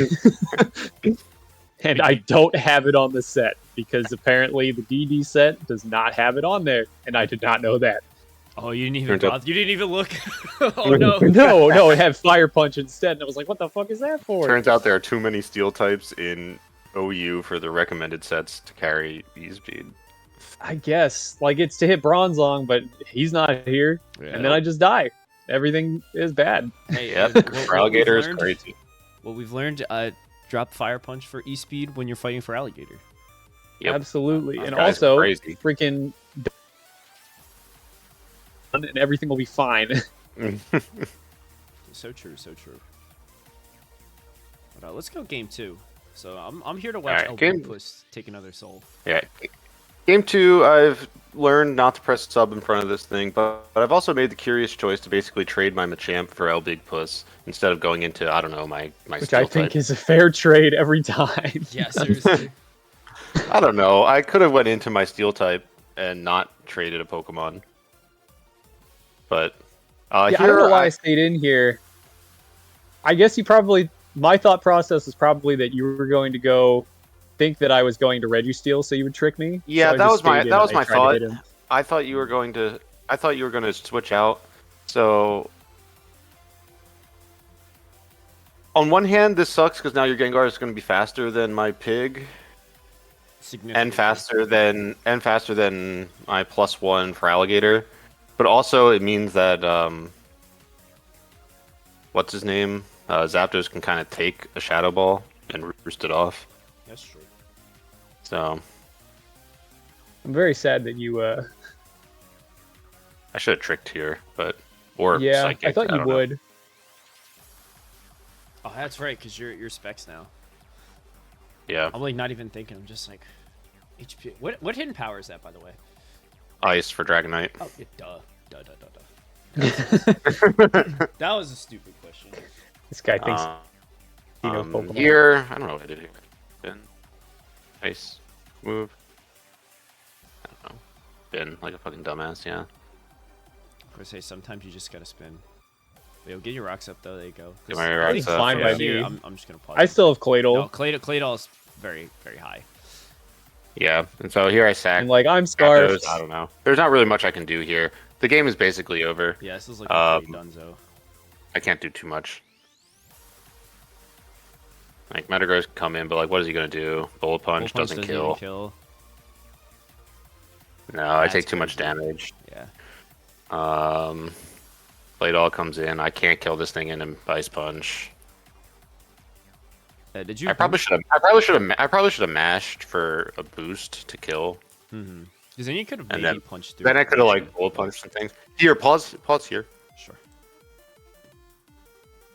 And I don't have it on the set because apparently the DD set does not have it on there, and I did not know that.
Oh, you didn't even
Turns out-
bother. You didn't even look. Oh no.
No, it had Fire Punch instead, and I was like, what the fuck is that for?
Turns out there are too many steel types in OU for the recommended sets to carry E-Speed.
I guess. Like, it's to hit Bronzong, but he's not here, and then I just die. Everything is bad.
Hey,
Yep,
what
Alligator
we've
is
learned-
crazy.
What we've learned, drop Fire Punch for E-Speed when you're fighting for Alligator.
Yep.
Absolutely. And
Guys are
also,
crazy.
freaking... and everything will be fine.
So true, so true. But, let's go game 2. So I'm here to watch
Alright, game-
Puss take another soul.
Yeah. Game 2, I've learned not to press sub in front of this thing, but I've also made the curious choice to basically trade my Machamp for L Big Puss instead of going into, I don't know, my
Which
steel
I think
type.
is a fair trade every time.
Yeah, seriously.
I don't know. I could have went into my steel type and not traded a Pokemon. But
Yeah, I
here
don't know why I stayed in here. I guess you probably... My thought process was probably that you were going to go think that I was going to Registeel, so you would trick me.
Yeah,
So I
that
just
was my
stayed in
that was
and
my
I tried to
thought.
hit him.
I thought you were going to switch out. So on one hand, this sucks because now your Gengar is going to be faster than my Pig and faster than my +1 for Alligator. But also it means that what's his name? Zapdos can kind of take a Shadow Ball and roost it off.
That's true.
So
I'm very sad that you...
I should have tricked here, or
yeah,
Psychic,
I thought you
don't know.
would.
Oh, that's right, because you're specs now.
Yeah,
I'm like not even thinking. I'm just like, HP. What hidden power is that, by the way?
Ice for Dragonite.
Oh, yeah, duh. That was a stupid question.
This guy thinks he knows Pokemon.
Here, I don't know what I did here. Been ice move. I don't know. Been like a fucking dumbass, yeah.
Of course, hey, sometimes you just gotta spin. But yo, get your rocks up though. There you go.
Get my rocks up.
fine by
Here,
me.
I'm just gonna pause.
I still have Claydol,
No, Claydol is very, very high.
Yeah, and so here I sack.
and like I'm
Zapdos,
scarfed.
I don't know. There's not really much I can do here. The game is basically over.
Yeah, this is like a pretty dunzo.
I can't do too much. Like Metagross can come in, but like, what is he gonna do? Bullet Punch
Bull
doesn't
even
kill.
kill.
No, I
That's
take too much
crazy.
damage.
Yeah.
Blade comes in. I can't kill this thing in an Ice Punch.
Did you?
I probably should have mashed for a boost to kill.
Mm-hmm. Because then you could have
And
maybe
then-
punched through.
Then I
it.
could have like bullet punched some things. Here, pause here.
Sure.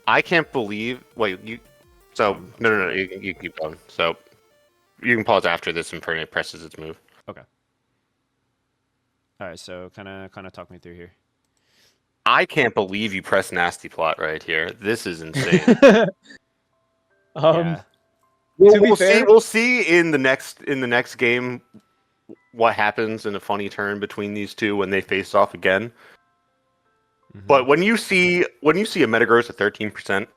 I can't believe. Wait, you. So no. You keep going. So you can pause after this and it presses its move.
Okay. All right. So kind of talk me through here.
I can't believe you press Nasty Plot right here. This is insane.
Yeah.
To be fair-
We'll see in the next game what happens in a funny turn between these two when they face off again.
Mhm.
But when you see a Metagross at 13%,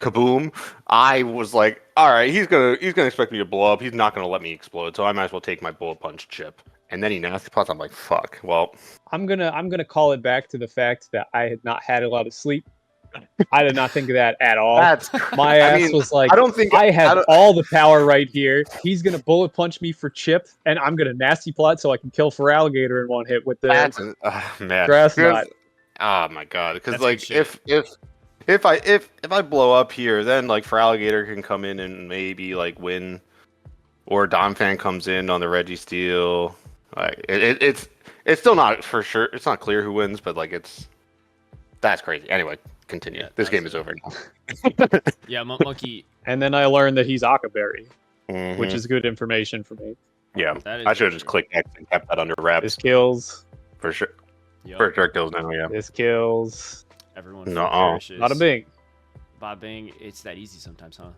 kaboom! I was like, all right, he's gonna expect me to blow up. He's not gonna let me explode, so I might as well take my bullet punch chip. And then he nasty plots. I'm like, fuck. Well,
I'm gonna call it back to the fact that I had not had a lot of sleep. I did not think of that at all.
that's
My
I
ass
mean,
was like,
I don't think
I have
don't-
all the power right here. He's gonna bullet punch me for chip, and I'm gonna nasty plot so I can kill for alligator in one hit with the
That's man.
grass
Because-
knot.
Oh my god! Because
That's
like
good
if I blow up here, then like for alligator can come in and maybe like win, or Donphan comes in on the Registeel. Like it's still not for sure. It's not clear who wins, but like that's crazy. Anyway, continue.
Yeah,
This
that's
game is
it.
over now.
Yeah, Monkey.
And then I learned that he's Akaberry, which
Mhm.
is good information for me.
Yeah,
That is
I should have
very
just
true.
clicked X and kept that under
This
wraps
kills.
for sure.
Yup.
For sure, kills now. Yeah.
This kills.
Everyone
No.
perishes.
Not a bing.
Bob Bing. It's that easy sometimes, huh?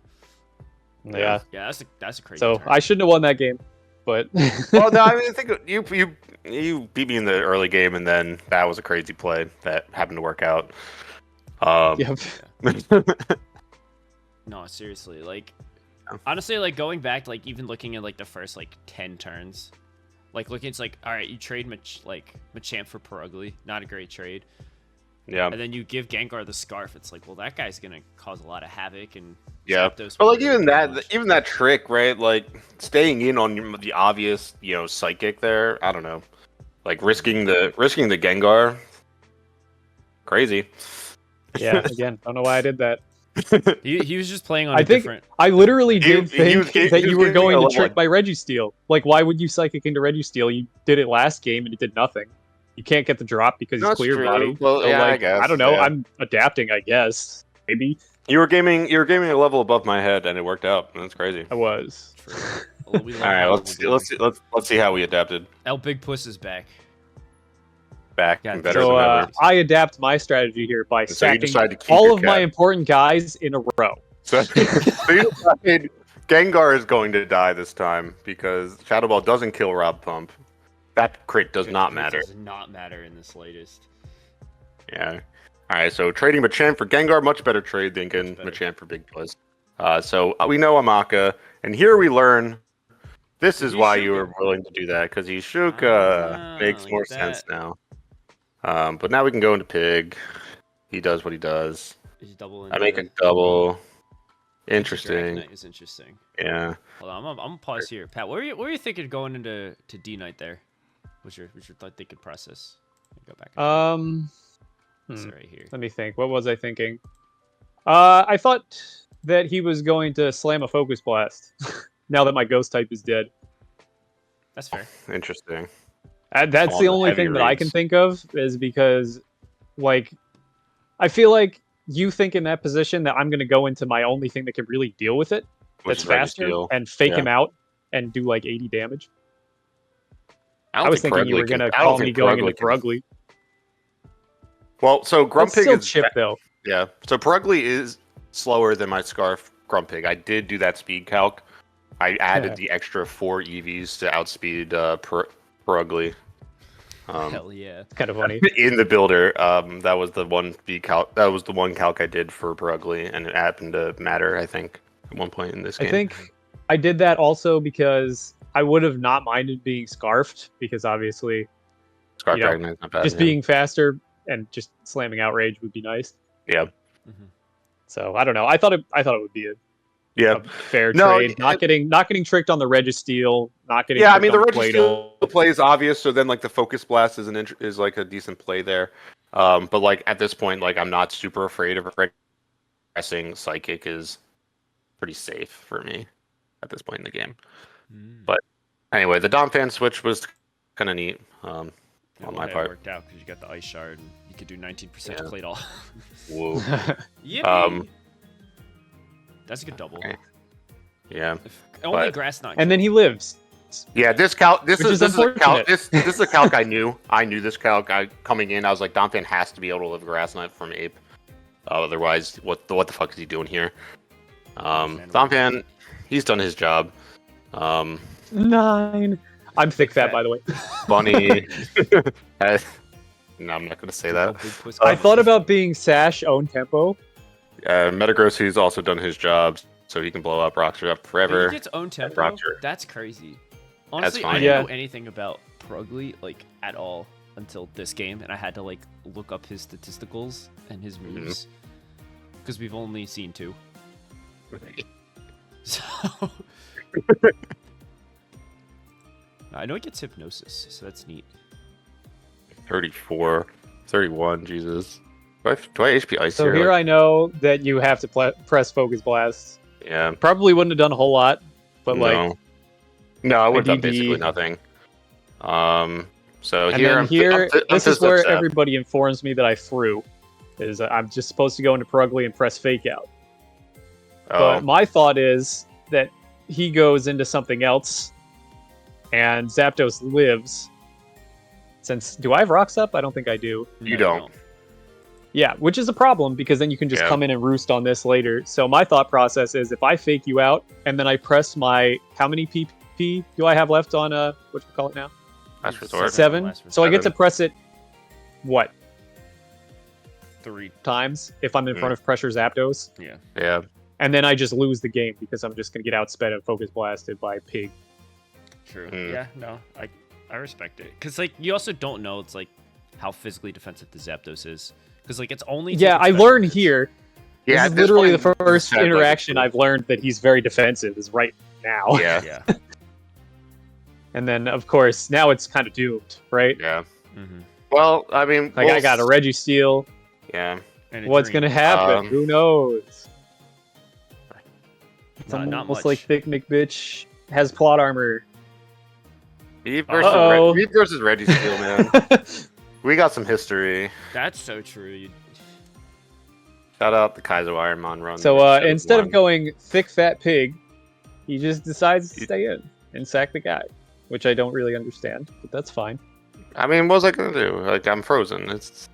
Yeah.
Yeah, that's a crazy.
So
turn.
I shouldn't have won that game, but
Well, no, I mean, I think you beat me in the early game, and then that was a crazy play that happened to work out.
yep.
No, seriously, like honestly, like going back, like even looking at like the first like 10 turns, like looking, it's like, all right, you trade Machamp for Perugly, not a great trade,
Yeah.
and then you give Gengar the scarf. It's like, well, that guy's gonna cause a lot of havoc, and
Yeah,
Zapdos
but
will
like
really
even
do
that,
much.
even that trick, right? Like staying in on the obvious, psychic there. I don't know, like risking the Gengar. Crazy.
Yeah. Again, don't know why I did that.
He was just playing on
I
a
think
different.
I literally did
he was
think
ga-
that
he
you
was
were
gaming
going
a
to
level
trick
one.
my Registeel. Like, why would you Psychic into Registeel? You did it last game and it did nothing. You can't get the drop because
That's
he's clear
true.
body.
Well,
so,
yeah, I
like,
guess,
don't know.
yeah.
I'm adapting, I guess. Maybe
You were gaming a level above my head, and it worked out. That's crazy.
I was.
True. Well, we love
All right,
how
let's see how we adapted.
El Big Puss is back.
Back
Yeah,
and better
So
than ever.
I adapt my strategy here by
So you
sacking
decide to keep
all
your
of my
cat.
important guys in a row.
So you decide Gengar is going to die this time because Shadow Ball doesn't kill Rob Pump. That crit does not
It
matter.
does not matter in the slightest.
Yeah. All right. So trading Machamp for Gengar, much better trade than getting
better.
Machamp for Big Puss. So we know Amaka, and here we learn this is why you were willing to do that because he's Shuka. Makes
like
more
that.
sense now. But now we can go into Pig. He does what he does.
He's double.
I make a double. Interesting.
Dragonite is interesting.
Yeah.
Hold on, I'm gonna pause here. Pat, what were you thinking going into D Knight there? What's your thinking process? Go back. It's right here.
Let me think. What was I thinking? I thought that he was going to slam a Focus Blast. Now that my Ghost type is dead,
That's fair.
Interesting.
that's
All
the
the
only
heavy
thing that I can
reads.
think of is because, like, I feel like you think in that position that I'm going to go into my only thing that can really deal with it.
Which
That's
is
faster
Registeel.
and fake
Yeah.
him out and do like 80 damage.
don't
I was
think
thinking you
Perugly
were
can-
gonna
I don't
call me
think
going into
Perugly can-
Perugly.
Well, so
That's
Grumpig
still
is
chip though.
Yeah. So Perugly is slower than my Scarf Grumpig. I did do that speed calc. I added the extra 4 EVs to outspeed Perugly.
Hell yeah.
It's kind of funny.
In the builder, that was the one calc. That was the one calc I did for Perugly, and it happened to matter. I think at one point in this game.
I think I did that also because I would have not minded being scarfed because obviously
Scarf
you know,
Dragonite's not bad.
just being faster and just slamming outrage would be nice.
Yeah.
Mhm.
So I don't know. I thought it would be a
Yeah.
fair
No,
trade. Not getting tricked on the Registeel. Not getting
Yeah, I
tricked
mean the
on Play-Doh.
Registeel play is obvious, so then like the Focus Blast is like a decent play there. But like at this point, like I'm not super afraid of pressing Psychic is pretty safe for me at this point in the game.
Mm.
But anyway, the Dom fan switch was kind of neat
Yeah,
on
well,
my
it
part.
worked out because you got the ice shard and you could do 19%
Yeah.
plate all.
Whoa.
Yippee! That's a good double.
Okay. Yeah.
Only
But-
grass not.
And then he lives.
Yeah, this calc. This
Which
is
is
a calc.
unfortunate.
This is a calc I knew. I knew this calc. Coming in, I was like, Domfan has to be able to live Grass Knight from Ape. Otherwise, what the fuck is he doing here? Domfan, he's done his job.
9. I'm thick fat, by the way.
Bunny. No, I'm not gonna say that.
I thought about being Sash own tempo.
Metagrossy's also done his job, so he can blow up Rockster up
If
forever.
he gets own tempo,
Roger.
that's crazy. Honestly, I
fine.
didn't know anything about Perugly like at all until this game, and I had to like look up his statisticals and his moves because we've only seen 2. So I know it gets hypnosis, so that's neat.
34, 31, Jesus. Do I HP Ice
So
here?
here
Like,
I know that you have to press Focus Blast.
yeah.
Probably wouldn't have done a whole lot, but like,
No, I would have done
IDD.
basically nothing. So
and
here,
then
I'm
here,
I'm
this
just
is where
upset.
everybody informs me that I threw. Is I'm just supposed to go into Perugly and press fake out.
Oh,
But my thought is that he goes into something else, and Zapdos lives. Since do I have rocks up? I don't think I do.
you don't.
Yeah, which is a problem because then you can just come in and roost on this later. So my thought process is if I fake you out and then I press my how many PP do I have left on what you call it now?
Last resort.
7. So I get to press it what
3
times if I'm in front of Pressure Zapdos,
Yeah.
Yeah.
and then I just lose the game because I'm just gonna get outsped and focus blasted by Pig.
True.
Mm.
Yeah. No, I respect it because like you also don't know it's like how physically defensive the Zapdos is because like it's only
Yeah,
taking
I
special
learned
hits.
here.
Yeah.
This
at
is
this
literally
point,
the first
Zap, like,
interaction I've learned that he's very defensive is right now.
Yeah.
Yeah.
And then of course now it's kind of doomed, right?
Yeah.
Mm-hmm.
Well, I mean,
Like I got a Registeel.
Yeah.
What's gonna happen? Who knows? It's
Not
almost
much.
like Thick McBitch has plot armor.
Eve
Uh-oh.
versus Registeel, man. We got some history.
That's so true.
Shout out the Kaizo Ironmon run.
So
Should've
instead of
won.
going thick fat pig, he just decides to stay in and sack the guy, which I don't really understand, but that's fine.
I mean, what was I gonna do? Like, I'm frozen. It's.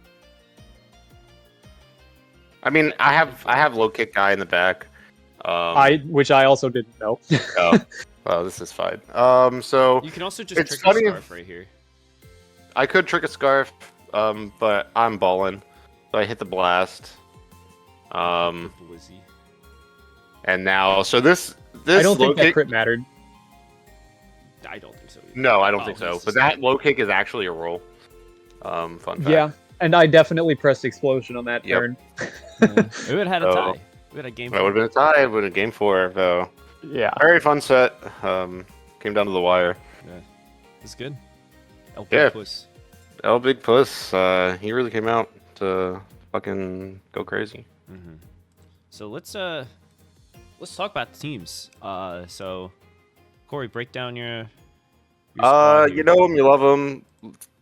I mean, I have low kick guy in the back.
Which I also didn't know.
Oh, well, this is fine. So
You can also just
It's
trick
funny
a
if-
scarf right here.
I could trick a scarf, but I'm balling. So I hit the blast.
Blizzy.
And now, so this
I don't
low
think that
kick.
crit mattered.
I don't think so. Either.
No, I don't
Oh,
think so.
this
But
is-
that low kick is actually a roll. Fun fact.
Yeah, and I definitely pressed explosion on that
Yep.
turn.
We would have had a
Oh.
tie. We had a game.
That would have been a tie. It would have been game 4, though.
Yeah.
Very fun set. Came down to the wire.
It's good. El
Yeah.
Puss.
El Big Puss, he really came out to fucking go crazy.
Mm-hmm. So let's talk about the teams. So Cory, break down your squad here.
You know him, you love him.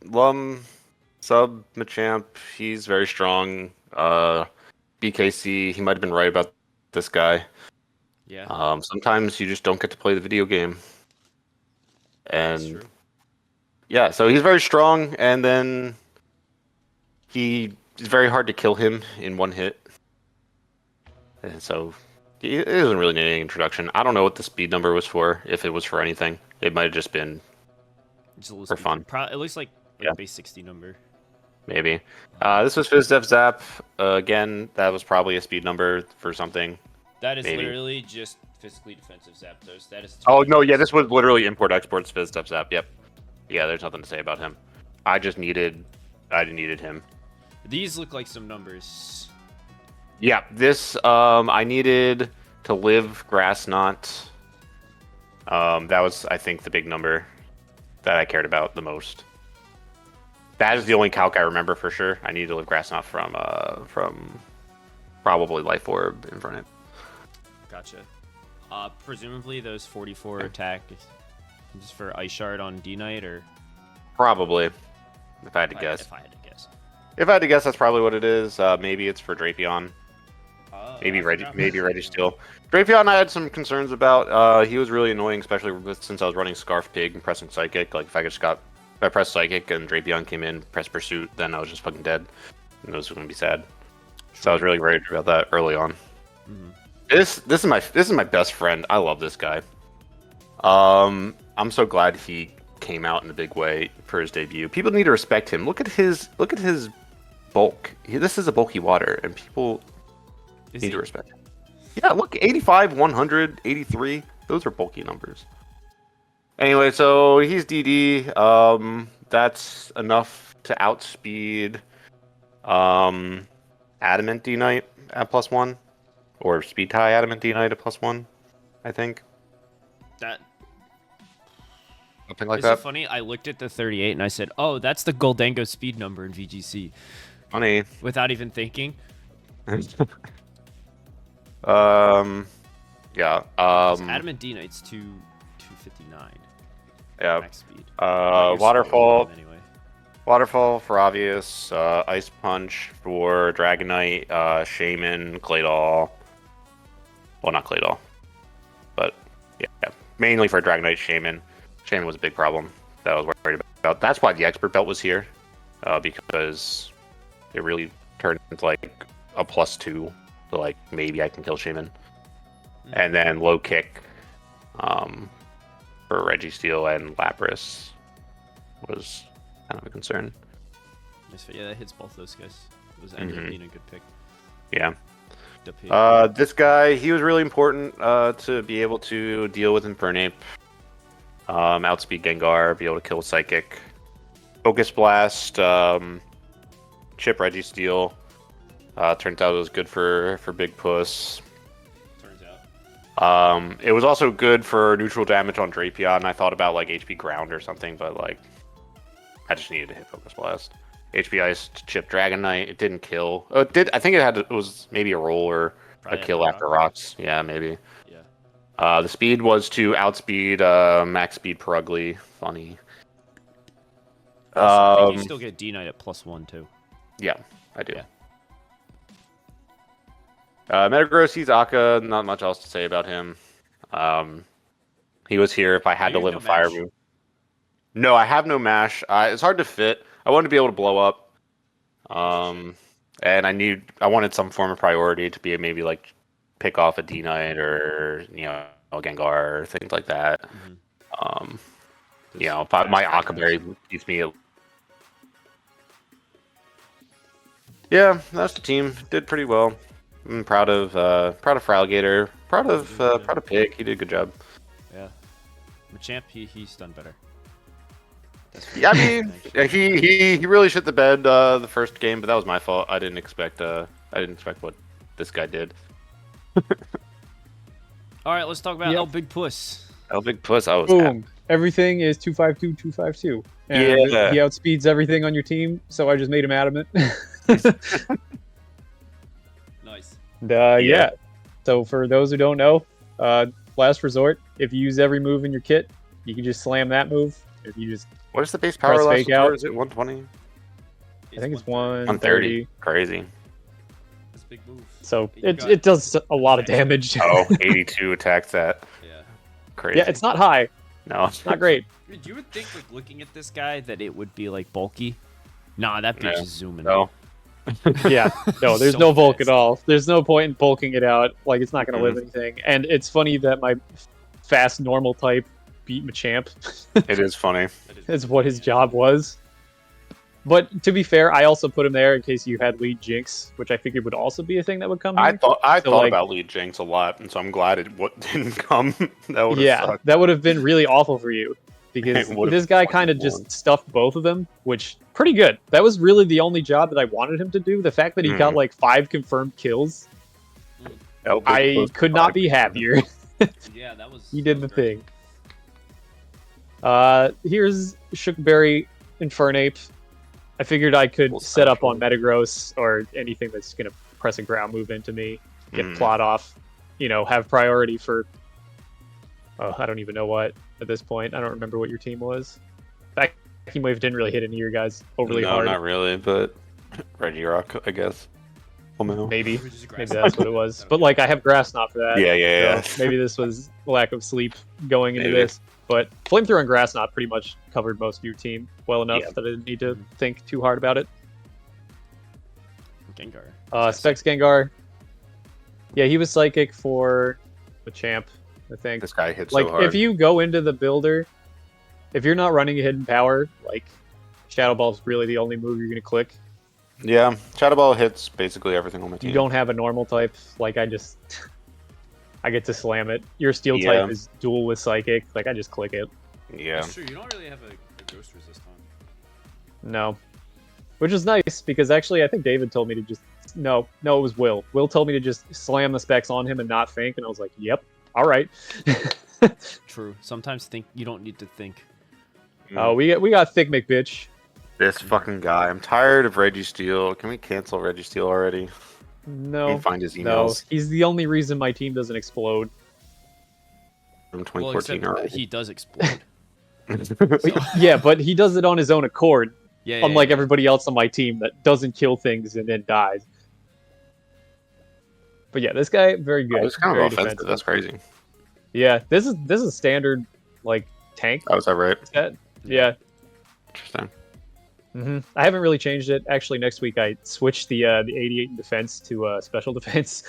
Lum, sub Machamp, he's very strong. BKC, he might have been right about this guy.
Yeah.
Sometimes you just don't get to play the video game.
That's
And
true.
yeah, so he's very strong, and then it's very hard to kill him in one hit. And so it doesn't really need any introduction. I don't know what the speed number was for, if it was for anything. It might have just been
Just a little
for fun.
It looks like
Yeah.
base 60 number.
maybe. This was FizzDev Zap. Again, that was probably a speed number for something.
That is
Maybe.
literally just physically defensive Zapdos. That is.
Oh, no, yeah, this was literally import exports FizzDev Zap. Yep. Yeah, there's nothing to say about him. I needed him.
These look like some numbers.
Yeah, this I needed to live Grass Knot. That was, I think, the big number that I cared about the most. That is the only calc I remember for sure. I needed to live Grass Knot from probably Life Orb Infernape.
Gotcha. Presumably those 44 attack is just for Ice Shard on D Knight, or
Probably, if I had to guess.
If I had to guess.
If I had to guess, that's probably what it is. Maybe it's for Drapion. Maybe
I forgot about that.
Registeel. Drapion, I had some concerns about. He was really annoying, especially since I was running Scarf Pig and pressing Psychic. Like, if I pressed Psychic and Drapion came in, pressed Pursuit, then I was just fucking dead. And it was going to be sad. So I was really worried about that early on.
Mhm.
This is my best friend. I love this guy. I'm so glad he came out in a big way for his debut. People need to respect him. Look at his bulk. This is a bulky water, and people
Is
need
he-
to respect him. Yeah, look, 85, 100, 83. Those are bulky numbers. Anyway, so he's DD. That's enough to outspeed Adamant D Knight at +1. Or Speed Tie Adamant D Knight at +1, I think.
That
Something like
is it
that.
funny? I looked at the 38 and I said, "Oh, that's the Goldango speed number in VGC,"
Funny.
without even thinking.
Yeah.
'Cause Adamant D Knight's 259
Yeah.
max speed. Not your speed
Waterfall.
anyway.
Waterfall for obvious, Ice Punch for Dragonite, Shaman, Claydol. Well, not Claydol, but yeah, mainly for Dragonite, Shaman. Shaman was a big problem that I was worried about. That's why the Expert Belt was here, because it really turned into like a +2, so like maybe I can kill Shaman. And then Low Kick for Registeel and Lapras was kind of a concern.
Yeah, that hits both those guys. It was ended up being a good pick.
Yeah.
DPP.
This guy, he was really important to be able to deal with Infernape, outspeed Gengar, be able to kill Psychic, Focus Blast, chip Registeel. Turns out it was good for Big Puss.
Turns out.
It was also good for neutral damage on Drapion. I thought about like HP Ground or something, but like I just needed to hit Focus Blast. HP Ice to chip Dragonite. It didn't kill. Oh, it did. I think it was maybe a roll or
Probably
a kill after rocks. Yeah, maybe.
Yeah.
The speed was to outspeed max speed Purugly. Funny.
I think you still get D-Knight at +1 too.
Yeah, I do.
Yeah.
Metagross, Aka. Not much else to say about him. He was here if I had to live a fire move. No, I have no mash. It's hard to fit. I wanted to be able to blow up. And I wanted some form of priority to be maybe like pick off a D-Knight or a Gengar or things like that. If my Akaberry keeps me. Yeah, that's the team. Did pretty well. I'm proud of Fraligator. Proud of Pig. He did a good job.
Yeah. Machamp, he's done better.
Yeah, I mean, he really shit the bed the first game, but that was my fault. I didn't expect what this guy did.
All right, let's talk about El Big Puss.
El Big Puss, I was
Boom.
happy.
Everything is 252, 252. And
Yeah.
he outspeeds everything on your team, so I just made him adamant.
Nice.
And,
Yeah.
So for those who don't know, last resort, if you use every move in your kit, you can just slam that move. If you just
What is the base power
Press
last
fake
resort?
out.
Is it 120?
I think it's
130. Crazy.
That's a big move.
So
You got-
it does a lot of damage.
Oh, 82 attacks that.
Yeah.
Crazy.
Yeah, it's not high.
No.
It's not great.
Dude, you would think, like, looking at this guy, that it would be, like, bulky. Nah, that bitch
No.
is zooming.
No.
Yeah, no, there's
So
no bulk at
fast.
all. There's no point in bulking it out. Like, it's not going to live anything. And it's funny that my fast normal type beat Machamp.
It is funny.
Is what his job was. But to be fair, I also put him there in case you had lead Jinx, which I figured would also be a thing that would come here.
I thought
like-
about Lead Jinx a lot, and so I'm glad it didn't come. That would have
Yeah,
sucked.
that would have been really awful for you. Because
It would've
this guy
fucking
kind of
won.
just stuffed both of them, which pretty good. That was really the only job that I wanted him to do. The fact that he got like 5 confirmed kills,
El Big
I
Puss
could not
five.
be happier.
Yeah, that was...
He did the
great.
thing. Here's Shookberry Infernape. I figured I could
Full
set up
special.
on Metagross or anything that's going to press a ground move into me, get
Mm.
plot off, have priority for... I don't even know what at this point. I don't remember what your team was. Vacuum Wave didn't really hit any of your guys overly
No,
hard.
not really, but Regirock, I guess. Oh, no.
Maybe.
Or just a
Maybe
grass
that's what it was. But like I have Grass Knot for that.
Yeah.
So maybe this was lack of sleep going into
Maybe.
this. But Flamethrower and Grass Knot pretty much covered most of your team well enough
Yeah.
that I didn't need to think too hard about it.
Gengar.
Specs Gengar. Yeah, he was Psychic for the champ, I think.
This guy hits
Like,
so hard.
if you go into the builder, if you're not running a hidden power, like, Shadow Ball is really the only move you're going to click.
Yeah, Shadow Ball hits basically everything on my team.
You don't have a normal type. Like, I get to slam it. Your Steel
Yeah.
type is dual with Psychic. Like, I just click it.
Yeah.
That's true. You don't really have a ghost resist on.
No. Which is nice, because actually I think David told me to just... No, it was Will. Will told me to just slam the specs on him and not think, and I was like, yep, all right.
True. Sometimes you don't need to think.
Oh, we got Thick McBitch.
This fucking guy. I'm tired of Registeel. Can we cancel Registeel already?
No,
Can we find his
no.
emails
He's the only reason my team doesn't explode.
from
Well,
2014
except
already?
he does explode.
Yeah, but he does it on his own accord.
Yeah.
Unlike everybody else on my team that doesn't kill things and then dies. But yeah, this guy very good.
Oh, it's kind
very
of offensive.
defensive.
That's crazy.
Yeah, this is standard like tank
Oh, is that right?
set. Yeah.
Interesting.
I haven't really changed it. Actually, next week I switched the 88 in defense to special defense.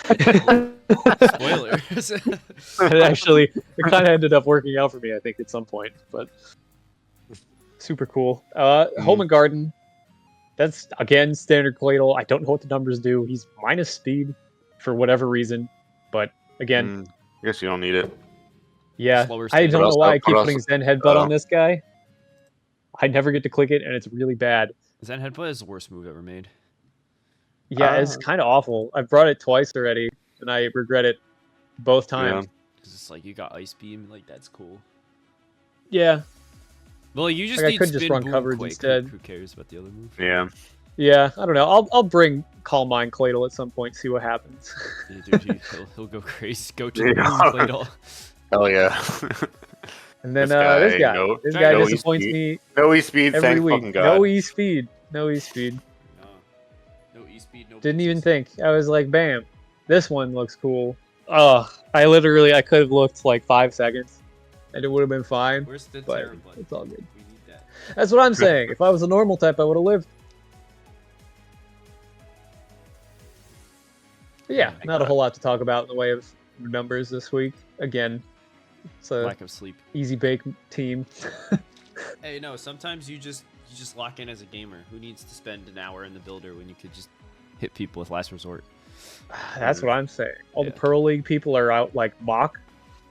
Spoilers.
It kind of ended up working out for me, I think, at some point. But super cool. Home and Garden. That's again standard Cladle. I don't know what the numbers do. He's minus speed for whatever reason, but again,
I guess you don't need it.
yeah.
Slower
I
speed.
don't know why I keep
But
putting
also-
Zen Headbutt on this guy. I never get to click it, and it's really bad.
Zen Headbutt is the worst move ever made.
Yeah, it's kind of awful. I've brought it twice already, and I regret it both times.
Because it's like you got Ice Beam, like that's cool.
Yeah,
Well, you just
Like, I
need
could
spin,
just run
boom,
coverage
quake.
instead.
Who cares about the other move?
Yeah.
yeah. I don't know. I'll bring Calm Mind Cladle at some point, see what happens.
Yeah, dude, he'll go crazy. Go to the
Yeah.
moon, Cladle.
Hell yeah.
And then
This guy,
this guy
no-
no
disappoints
E-speed.
me
No E-speed,
every
thank
week.
fucking God.
No E-speed. No E-speed.
No E-speed, no
Didn't even
blitzes.
think. I was like, bam, this one looks cool. Oh, I could have looked like 5 seconds, and it would have been fine.
Where's the
But
Terra button?
it's all good.
We need that.
That's what I'm saying. If I was a normal type, I would have lived. But yeah, not a whole lot to talk about in the way of numbers this week. Again, it's a
Lack of sleep.
easy bake team.
Hey, no. Sometimes you just lock in as a gamer. Who needs to spend an hour in the builder when you could just hit people with last resort?
That's what I'm saying. All the
Yeah.
Pearl League people are out like mock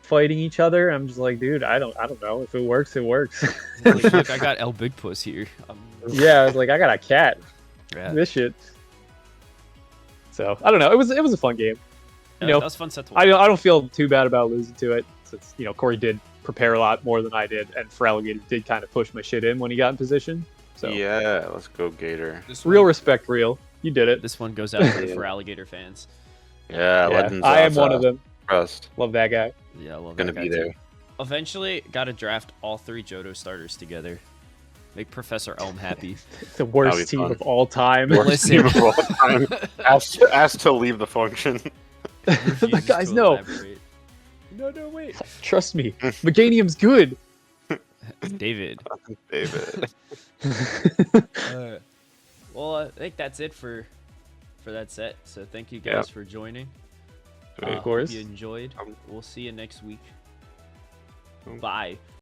fighting each other. I'm just like, dude, I don't know. If it works, it works.
Like, look, I got El Big Puss here.
Yeah, I was like, I got a cat.
Yeah.
This shit. So I don't know. It was a fun game.
Yeah,
know,
that was fun set to
I
watch.
don't feel too bad about losing to it, since Cory did prepare a lot more than I did, and Alligator did kind of push my shit in when he got in position. So
Yeah, let's go Gator.
This
real
one-
respect, real. You did it.
This one goes out to the Alligator fans.
Yeah,
Yeah,
Legends
I am
Zaza.
one of them.
Trust.
Love that guy.
Yeah, I love
Gonna
that guy
be
too.
there.
Eventually, got to draft all 3 Johto starters together. Make Professor Elm happy.
The worst
be
team
fun.
of all time.
Worst
Listen.
team of all time. Asked to leave the function.
Refuses
Guys,
to
no.
elaborate. No, wait.
Trust me, Meganium's good.
David.
David.
Well, I think that's it for that set. So thank you guys for joining.
Sweet.
Of course.
Hope you enjoyed. We'll see you next week.
Boom.
Bye.